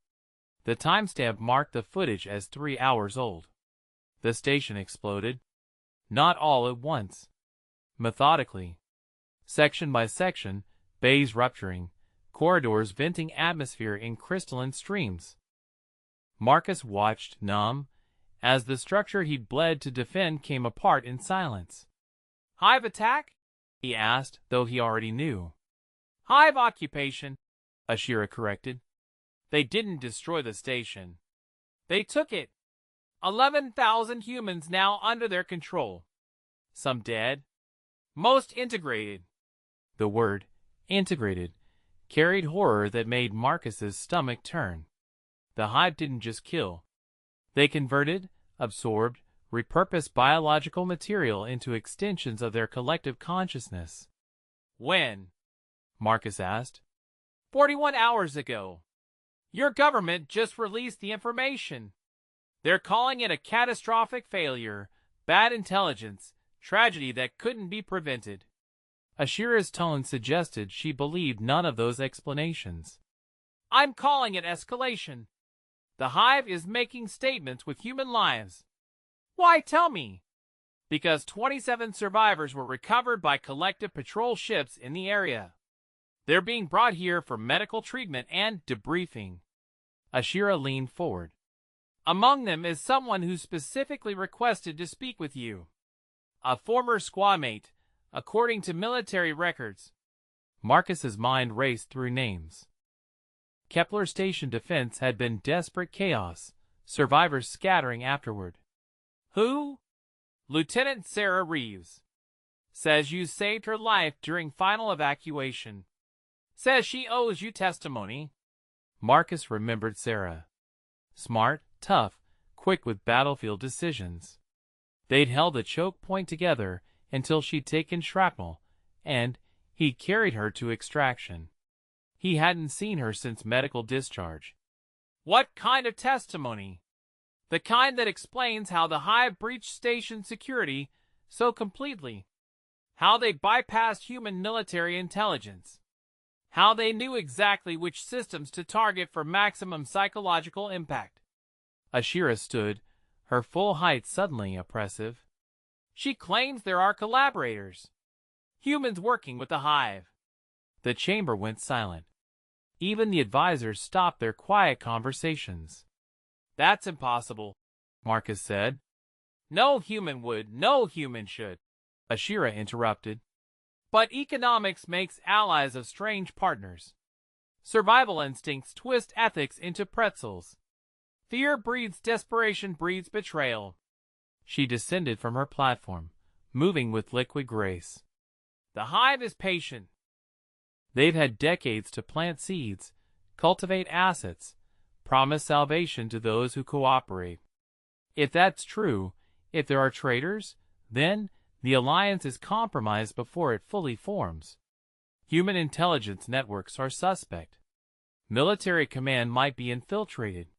The timestamp marked the footage as 3 hours old. The station exploded. Not all at once. Methodically. Section by section, bays rupturing, corridors venting atmosphere in crystalline streams. Marcus watched, numb, as the structure he'd bled to defend came apart in silence. Hive attack? He asked, though he already knew. Hive occupation, Ashira corrected. They didn't destroy the station. They took it. 11,000 humans now under their control. Some dead. Most integrated. The word, integrated, carried horror that made Marcus's stomach turn. The Hive didn't just kill. They converted, absorbed, repurposed biological material into extensions of their collective consciousness. When? Marcus asked. 41 hours ago. Your government just released the information. They're calling it a catastrophic failure, bad intelligence, tragedy that couldn't be prevented. Ashira's tone suggested she believed none of those explanations. I'm calling it escalation. The Hive is making statements with human lives. Why tell me? Because 27 survivors were recovered by collective patrol ships in the area. They're being brought here for medical treatment and debriefing. Ashira leaned forward. Among them is someone who specifically requested to speak with you. A former squadmate, according to military records. Marcus's mind raced through names. Kepler Station defense had been desperate chaos, survivors scattering afterward. Who? Lieutenant Sarah Reeves. Says you saved her life during final evacuation. Says she owes you testimony. Marcus remembered Sarah. Smart, tough, quick with battlefield decisions. They'd held a choke point together until she'd taken shrapnel, and he'd carried her to extraction. He hadn't seen her since medical discharge. What kind of testimony? The kind that explains how the Hive breached station security so completely. How they bypassed human military intelligence. How they knew exactly which systems to target for maximum psychological impact. Ashira stood, her full height suddenly oppressive. She claims there are collaborators. Humans working with the Hive. The chamber went silent. Even the advisors stopped their quiet conversations. "That's impossible," Marcus said. "No human would, no human should," Ashira interrupted. "But economics makes allies of strange partners. Survival instincts twist ethics into pretzels. Fear breeds desperation breeds betrayal." She descended from her platform, moving with liquid grace. "The hive is patient. They've had decades to plant seeds, cultivate assets, promise salvation to those who cooperate. If that's true, if there are traitors, then the alliance is compromised before it fully forms. Human intelligence networks are suspect. Military command might be infiltrated.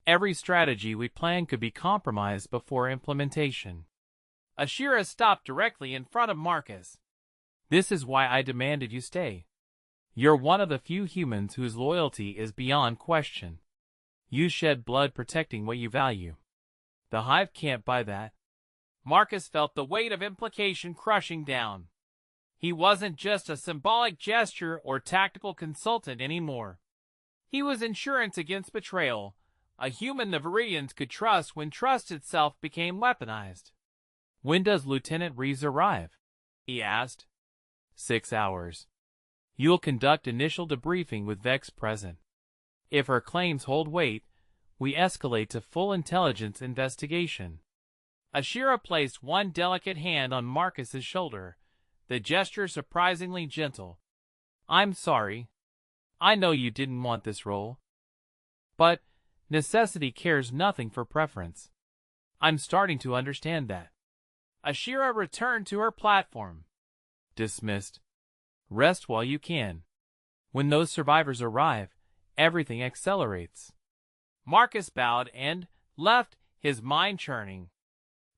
Every strategy we plan could be compromised before implementation." Ashira stopped directly in front of Marcus. "This is why I demanded you stay. You're one of the few humans whose loyalty is beyond question. You shed blood protecting what you value. The hive can't buy that." Marcus felt the weight of implication crushing down. He wasn't just a symbolic gesture or tactical consultant anymore. He was insurance against betrayal, a human the Viridians could trust when trust itself became weaponized. "When does Lieutenant Reeves arrive?" he asked. 6 hours. You'll conduct initial debriefing with Vex present. If her claims hold weight, we escalate to full intelligence investigation." Ashira placed one delicate hand on Marcus's shoulder, the gesture surprisingly gentle. "I'm sorry. I know you didn't want this role. But necessity cares nothing for preference. I'm starting to understand that." Ashira returned to her platform. "Dismissed. Rest while you can. When those survivors arrive, everything accelerates." Marcus bowed and left, his mind churning.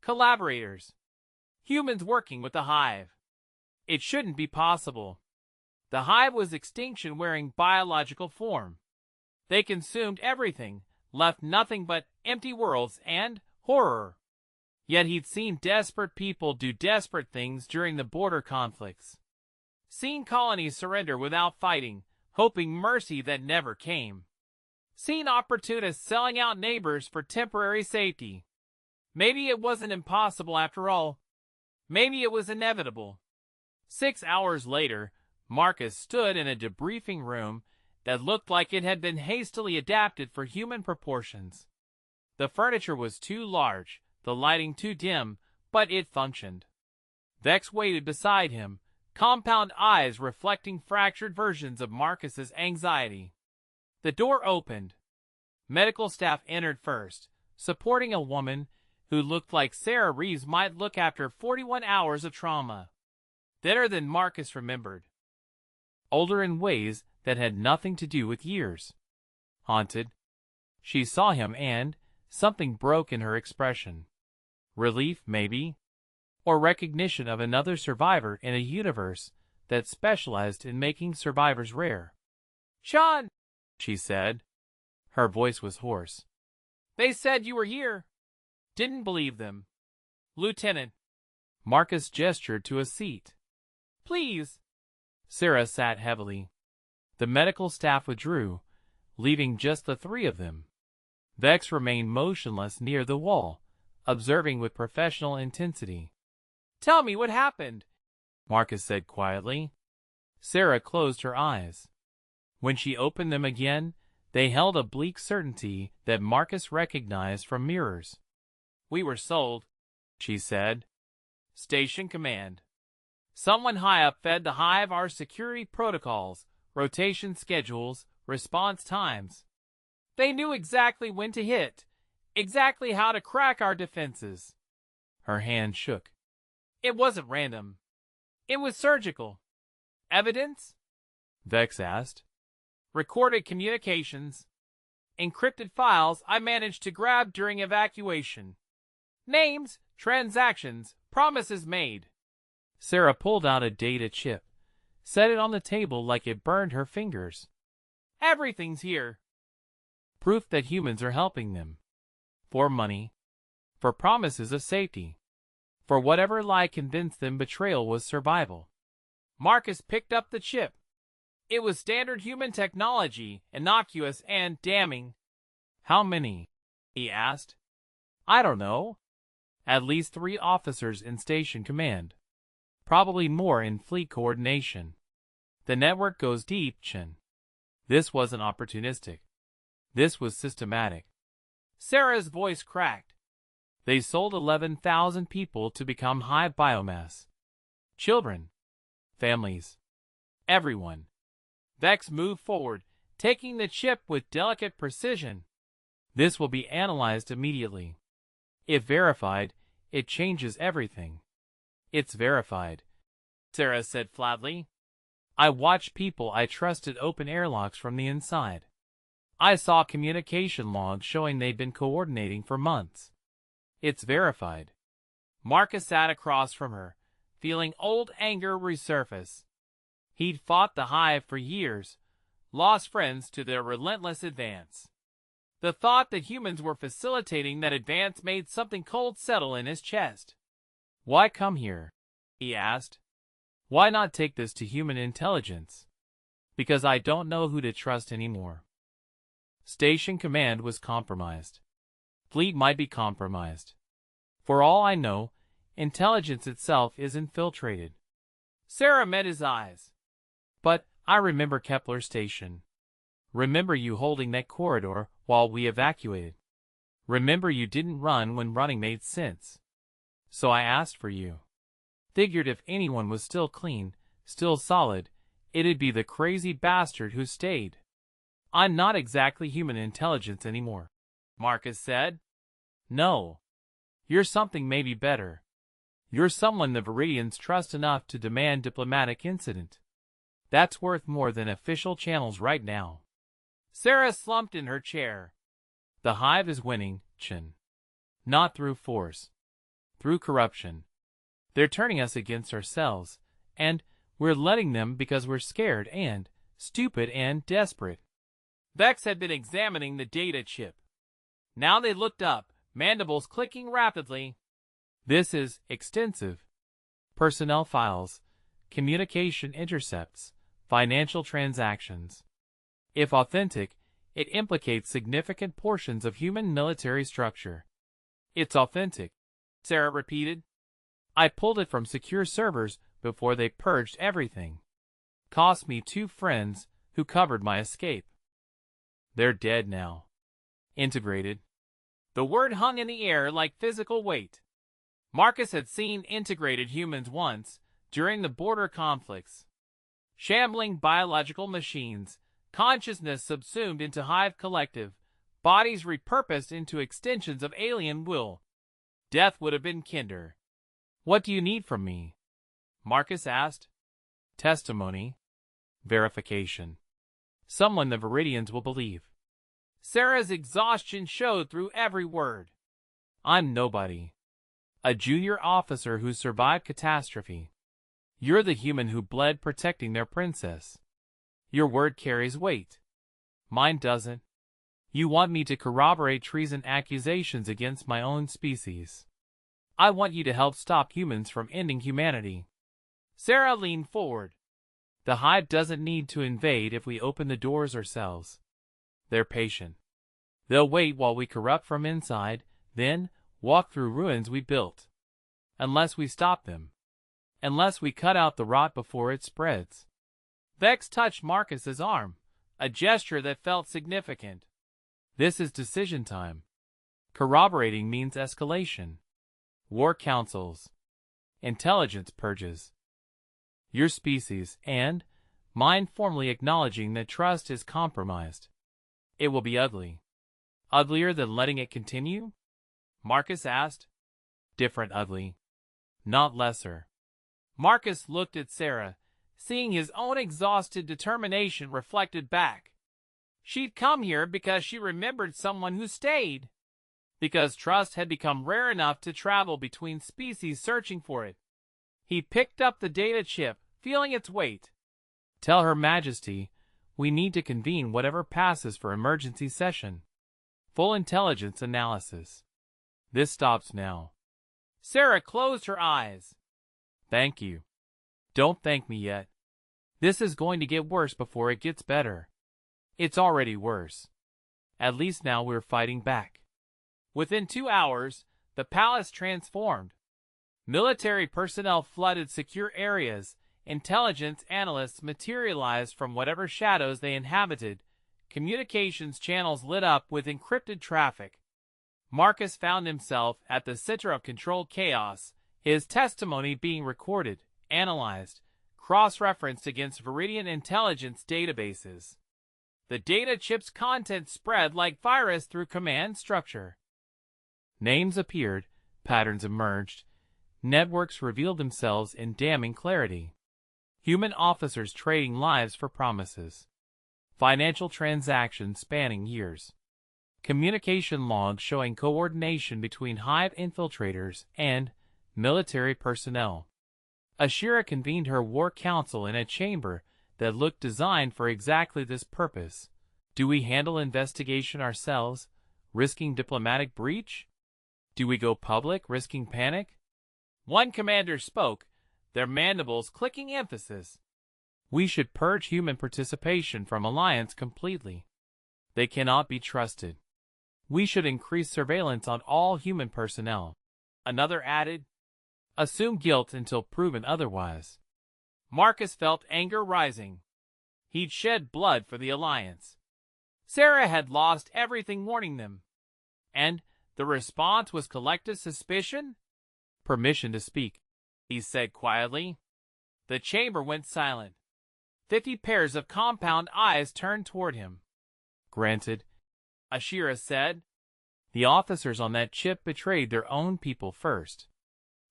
Collaborators. Humans working with the hive. It shouldn't be possible. The hive was extinction wearing biological form. They consumed everything, left nothing but empty worlds and horror. Yet he'd seen desperate people do desperate things during the border conflicts. Seen colonies surrender without fighting, hoping mercy that never came. Seen opportunists selling out neighbors for temporary safety. Maybe it wasn't impossible after all. Maybe it was inevitable. 6 hours later, Marcus stood in a debriefing room that looked like it had been hastily adapted for human proportions. The furniture was too large, the lighting too dim, but it functioned. Vex waited beside him, compound eyes reflecting fractured versions of Marcus's anxiety. The door opened. Medical staff entered first, supporting a woman who looked like Sarah Reeves might look after 41 hours of trauma. Thinner than Marcus remembered. Older in ways that had nothing to do with years. Haunted. She saw him and something broke in her expression. Relief, maybe? Or recognition of another survivor in a universe that specialized in making survivors rare. "Sean," she said. Her voice was hoarse. "They said you were here. Didn't believe them. Lieutenant." Marcus gestured to a seat. "Please." Sarah sat heavily. The medical staff withdrew, leaving just the three of them. Vex remained motionless near the wall, observing with professional intensity. "Tell me what happened," Marcus said quietly. Sarah closed her eyes. When she opened them again, they held a bleak certainty that Marcus recognized from mirrors. "We were sold," she said. "Station command. Someone high up fed the hive our security protocols, rotation schedules, response times. They knew exactly when to hit, exactly how to crack our defenses." Her hand shook. "It wasn't random. It was surgical." "Evidence?" Vex asked. "Recorded communications. Encrypted files I managed to grab during evacuation. Names, transactions, promises made." Sarah pulled out a data chip, set it on the table like it burned her fingers. "Everything's here." Proof that humans are helping them. For money. For promises of safety. For whatever lie convinced them betrayal was survival. Marcus picked up the chip. It was standard human technology, innocuous and damning. How many? He asked. I don't know. At least 3 officers in station command. Probably more in fleet coordination. The network goes deep, Chen. This wasn't opportunistic. This was systematic. Sarah's voice cracked. They sold 11,000 people to become hive biomass. Children. Families. Everyone. Vex moved forward, taking the chip with delicate precision. This will be analyzed immediately. If verified, it changes everything. It's verified, Sarah said flatly. I watched people I trusted open airlocks from the inside. I saw communication logs showing they'd been coordinating for months. It's verified. Marcus sat across from her, feeling old anger resurface. He'd fought the hive for years, lost friends to their relentless advance. The thought that humans were facilitating that advance made something cold settle in his chest. Why come here? He asked. Why not take this to human intelligence? Because I don't know who to trust anymore. Station command was compromised. Fleet might be compromised. For all I know, intelligence itself is infiltrated. Sarah met his eyes. But I remember Kepler Station. Remember you holding that corridor while we evacuated. Remember you didn't run when running made sense. So I asked for you. Figured if anyone was still clean, still solid, it'd be the crazy bastard who stayed. I'm not exactly human intelligence anymore, Marcus said. No. You're something maybe better. You're someone the Viridians trust enough to demand diplomatic incident. That's worth more than official channels right now. Sarah slumped in her chair. The hive is winning, Chen. Not through force. Through corruption. They're turning us against ourselves, and we're letting them because we're scared and stupid and desperate. Vex had been examining the data chip. Now they looked up, mandibles clicking rapidly. This is extensive. Personnel files, communication intercepts, financial transactions. If authentic, it implicates significant portions of human military structure. It's authentic, Sarah repeated. I pulled it from secure servers before they purged everything. Cost me 2 friends who covered my escape. They're dead now. Integrated. The word hung in the air like physical weight. Marcus had seen integrated humans once, during the border conflicts. Shambling biological machines, consciousness subsumed into hive collective, bodies repurposed into extensions of alien will. Death would have been kinder. What do you need from me? Marcus asked. Testimony. Verification. Someone the Viridians will believe. Sarah's exhaustion showed through every word. I'm nobody. A junior officer who survived catastrophe. You're the human who bled protecting their princess. Your word carries weight. Mine doesn't. You want me to corroborate treason accusations against my own species. I want you to help stop humans from ending humanity. Sarah leaned forward. The hive doesn't need to invade if we open the doors ourselves. They're patient. They'll wait while we corrupt from inside, then walk through ruins we built. Unless we stop them. Unless we cut out the rot before it spreads. Vex touched Marcus's arm, a gesture that felt significant. This is decision time. Corroborating means escalation. War councils. Intelligence purges. Your species, and mine formally acknowledging that trust is compromised. It will be ugly. Uglier than letting it continue? Marcus asked. Different ugly. Not lesser. Marcus looked at Sarah, seeing his own exhausted determination reflected back. She'd come here because she remembered someone who stayed. Because trust had become rare enough to travel between species searching for it. He picked up the data chip, feeling its weight. Tell Her Majesty, we need to convene whatever passes for emergency session. Full intelligence analysis. This stops now. Sarah closed her eyes. Thank you. Don't thank me yet. This is going to get worse before it gets better. It's already worse. At least now we're fighting back. Within 2 hours, the palace transformed. Military personnel flooded secure areas. Intelligence analysts materialized from whatever shadows they inhabited. Communications channels lit up with encrypted traffic. Marcus found himself at the center of controlled chaos, his testimony being recorded, analyzed, cross-referenced against Viridian intelligence databases. The data chip's content spread like virus through command structure. Names appeared, patterns emerged, networks revealed themselves in damning clarity. Human officers trading lives for promises. Financial transactions spanning years. Communication logs showing coordination between Hive infiltrators and military personnel. Ashira convened her war council in a chamber that looked designed for exactly this purpose. Do we handle investigation ourselves, risking diplomatic breach? Do we go public, risking panic? One commander spoke, their mandibles clicking emphasis. We should purge human participation from Alliance completely. They cannot be trusted. We should increase surveillance on all human personnel. Another added, assume guilt until proven otherwise. Marcus felt anger rising. He'd shed blood for the Alliance. Sarah had lost everything warning them. And the response was collective suspicion? Permission to speak, he said quietly. The chamber went silent. 50 pairs of compound eyes turned toward him. Granted, Ashira said. The officers on that chip betrayed their own people first.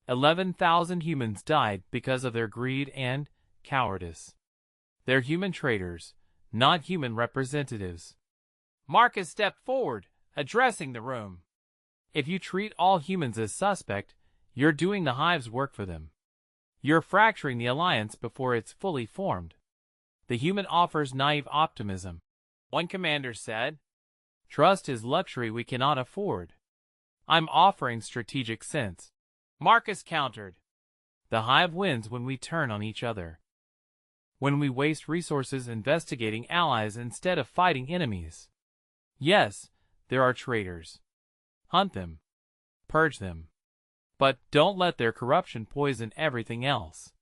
11,000 humans died because of their greed and cowardice. They're human traitors, not human representatives. Marcus stepped forward, addressing the room. If you treat all humans as suspect, you're doing the Hive's work for them. You're fracturing the Alliance before it's fully formed. The human offers naive optimism. One commander said, trust is luxury we cannot afford. I'm offering strategic sense. Marcus countered. The Hive wins when we turn on each other. When we waste resources investigating allies instead of fighting enemies. Yes, there are traitors. Hunt them. Purge them. But don't let their corruption poison everything else.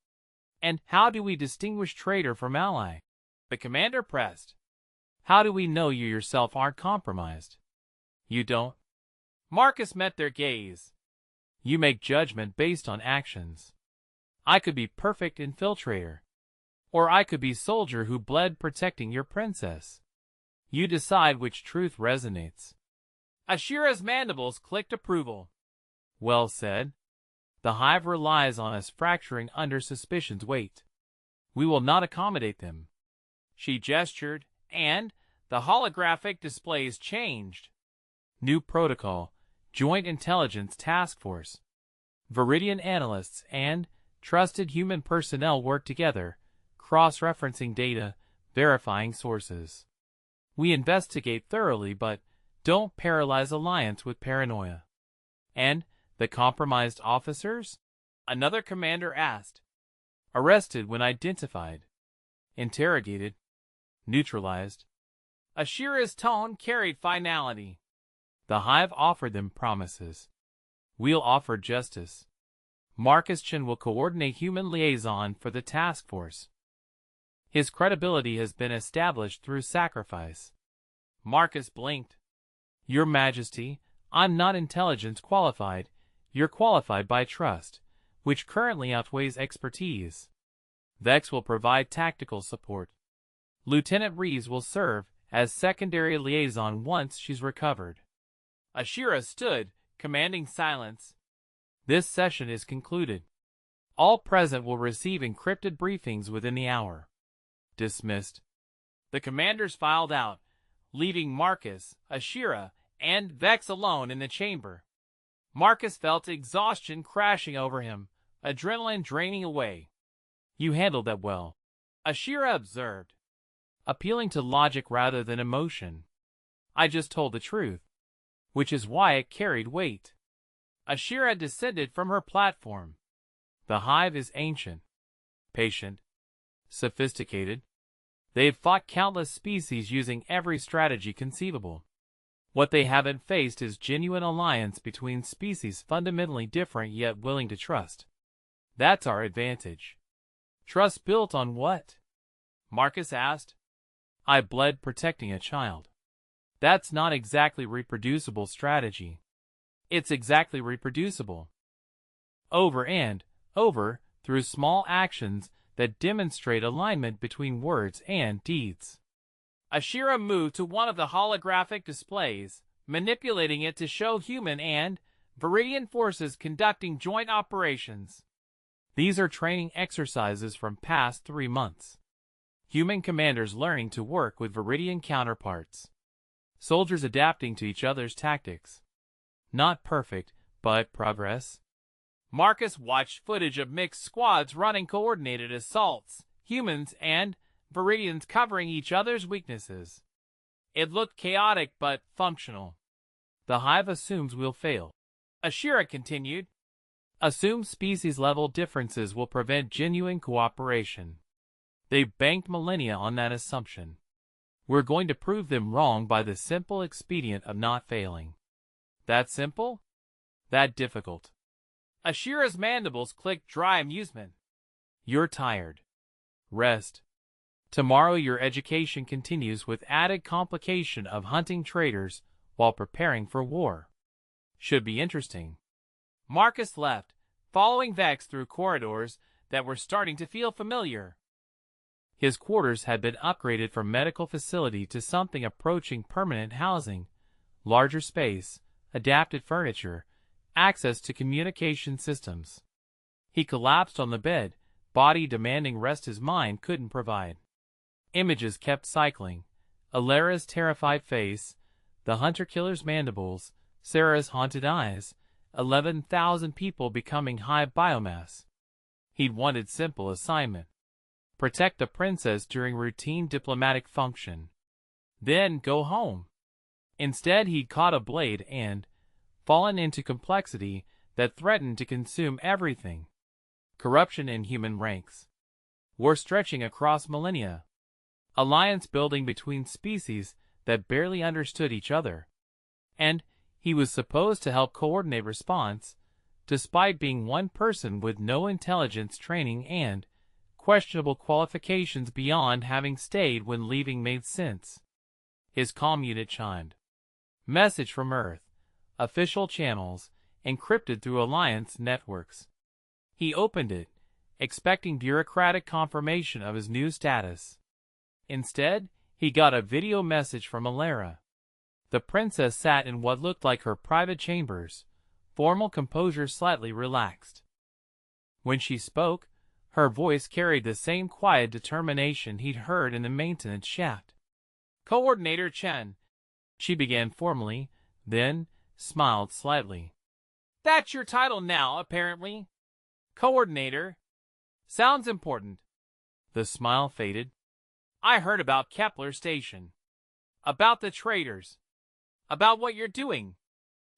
And how do we distinguish traitor from ally? The commander pressed. How do we know you yourself aren't compromised? You don't. Marcus met their gaze. You make judgment based on actions. I could be perfect infiltrator. Or I could be soldier who bled protecting your princess. You decide which truth resonates. Ashira's mandibles clicked approval. Well said. The Hive relies on us fracturing under suspicion's weight. We will not accommodate them. She gestured, and the holographic displays changed. New protocol, Joint Intelligence Task Force. Viridian analysts and trusted human personnel work together, cross-referencing data, verifying sources. We investigate thoroughly but don't paralyze Alliance with paranoia. And the compromised officers? Another commander asked. Arrested when identified. Interrogated. Neutralized. Ashira's tone carried finality. The Hive offered them promises. We'll offer justice. Marcus Chen will coordinate human liaison for the task force. His credibility has been established through sacrifice. Marcus blinked. Your Majesty, I'm not intelligence qualified. You're qualified by trust, which currently outweighs expertise. Vex will provide tactical support. Lieutenant Reeves will serve as secondary liaison once she's recovered. Ashira stood, commanding silence. This session is concluded. All present will receive encrypted briefings within the hour. Dismissed. The commanders filed out, leaving Marcus, Ashira, and Vex alone in the chamber. Marcus felt exhaustion crashing over him, adrenaline draining away. You handled that well, Ashira observed, appealing to logic rather than emotion. I just told the truth, which is why it carried weight. Ashira descended from her platform. The Hive is ancient, patient, Sophisticated. They had fought countless species using every strategy conceivable. What they haven't faced is genuine alliance between species fundamentally different yet willing to trust. That's our advantage. Trust built on what? Marcus asked. I bled protecting a child. That's not exactly reproducible strategy. It's exactly reproducible. Over and over, through small actions that demonstrate alignment between words and deeds. Ashira moved to one of the holographic displays, manipulating it to show human and Viridian forces conducting joint operations. These are training exercises from past 3 months. Human commanders learning to work with Viridian counterparts. Soldiers adapting to each other's tactics. Not perfect, but progress. Marcus watched footage of mixed squads running coordinated assaults, humans and Viridians covering each other's weaknesses. It looked chaotic but functional. The Hive assumes we'll fail. Ashira continued. Assume species-level differences will prevent genuine cooperation. They banked millennia on that assumption. We're going to prove them wrong by the simple expedient of not failing. That simple? That difficult. Ashira's mandibles clicked dry amusement. You're tired. Rest. Tomorrow your education continues with added complication of hunting traitors while preparing for war. Should be interesting. Marcus left, following Vex through corridors that were starting to feel familiar. His quarters had been upgraded from medical facility to something approaching permanent housing, larger space, adapted furniture, access to communication systems. He collapsed on the bed, body demanding rest his mind couldn't provide. Images kept cycling. Alara's terrified face, the hunter-killer's mandibles, Sarah's haunted eyes, 11,000 people becoming Hive biomass. He'd wanted simple assignment. Protect the princess during routine diplomatic function. Then go home. Instead he'd caught a blade and fallen into complexity that threatened to consume everything. Corruption in human ranks. War stretching across millennia. Alliance building between species that barely understood each other. And he was supposed to help coordinate response, despite being one person with no intelligence training and questionable qualifications beyond having stayed when leaving made sense. His comm unit chimed. Message from Earth. Official channels, encrypted through Alliance networks. He opened it, expecting bureaucratic confirmation of his new status. Instead, he got a video message from Alara. The princess sat in what looked like her private chambers, formal composure slightly relaxed. When she spoke, her voice carried the same quiet determination he'd heard in the maintenance shaft. Coordinator Chen, she began formally, then smiled slightly. That's your title now, apparently. Coordinator. Sounds important. The smile faded. I heard about Kepler Station. About the traitors. About what you're doing.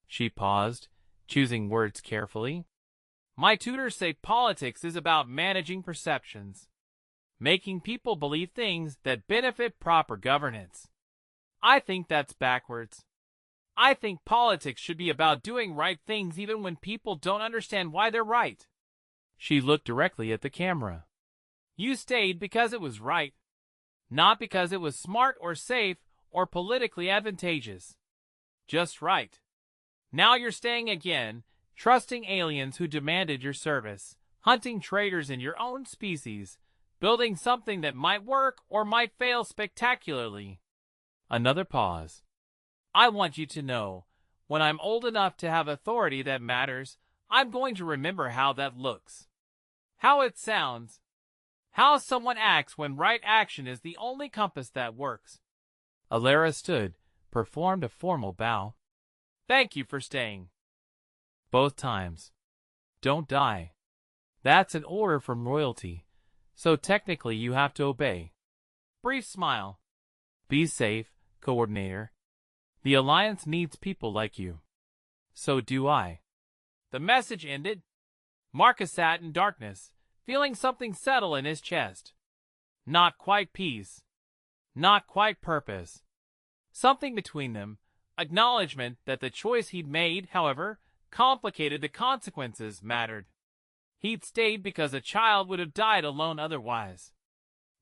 She paused, choosing words carefully. My tutors say politics is about managing perceptions. Making people believe things that benefit proper governance. I think that's backwards. I think politics should be about doing right things even when people don't understand why they're right. She looked directly at the camera. You stayed because it was right. Not because it was smart or safe or politically advantageous. Just right. Now you're staying again, trusting aliens who demanded your service, hunting traitors in your own species, building something that might work or might fail spectacularly. Another pause. I want you to know, when I'm old enough to have authority that matters, I'm going to remember how that looks. How it sounds. How someone acts when right action is the only compass that works. Alara stood, performed a formal bow. Thank you for staying. Both times. Don't die. That's an order from royalty, so technically you have to obey. Brief smile. Be safe, Coordinator. The Alliance needs people like you. So do I. The message ended. Marcus sat in darkness, feeling something settle in his chest. Not quite peace. Not quite purpose. Something between them, acknowledgement that the choice he'd made, however complicated the consequences, mattered. He'd stayed because a child would have died alone otherwise.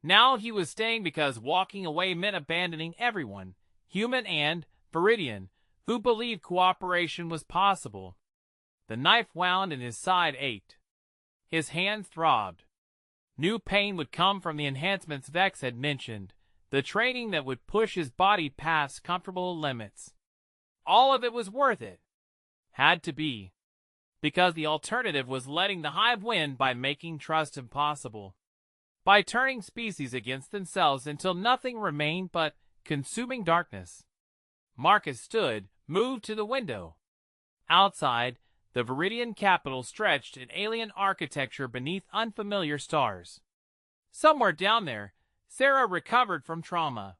Now he was staying because walking away meant abandoning everyone, human and Viridian, who believed cooperation was possible. The knife wound and his side ached. His hand throbbed. New pain would come from the enhancements Vex had mentioned, the training that would push his body past comfortable limits. All of it was worth it. Had to be. Because the alternative was letting the hive win by making trust impossible. By turning species against themselves until nothing remained but consuming darkness. Marcus stood, moved to the window. Outside, the Viridian capital stretched in alien architecture beneath unfamiliar stars. Somewhere down there, Sarah recovered from trauma.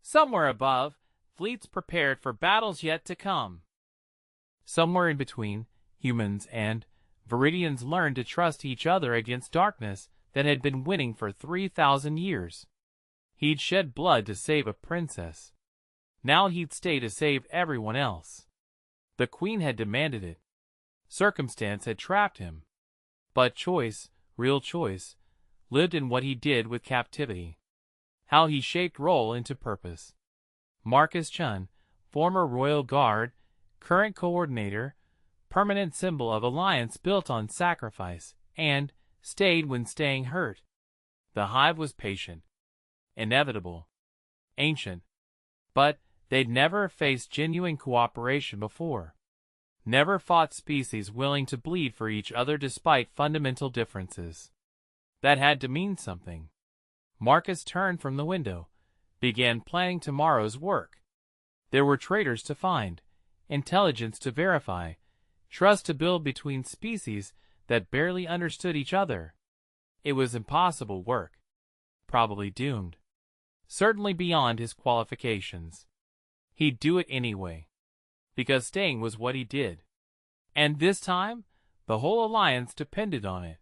Somewhere above, fleets prepared for battles yet to come. Somewhere in between, humans and Viridians learned to trust each other against darkness that had been winning for 3,000 years. He'd shed blood to save a princess. Now he'd stay to save everyone else. The queen had demanded it. Circumstance had trapped him. But choice, real choice, lived in what he did with captivity. How he shaped role into purpose. Marcus Chun, former royal guard, current coordinator, permanent symbol of alliance built on sacrifice, and stayed when staying hurt. The hive was patient, inevitable, ancient, but they'd never faced genuine cooperation before. Never fought species willing to bleed for each other despite fundamental differences. That had to mean something. Marcus turned from the window, began planning tomorrow's work. There were traitors to find, intelligence to verify, trust to build between species that barely understood each other. It was impossible work. Probably doomed. Certainly beyond his qualifications. He'd do it anyway. Because staying was what he did. And this time, the whole alliance depended on it.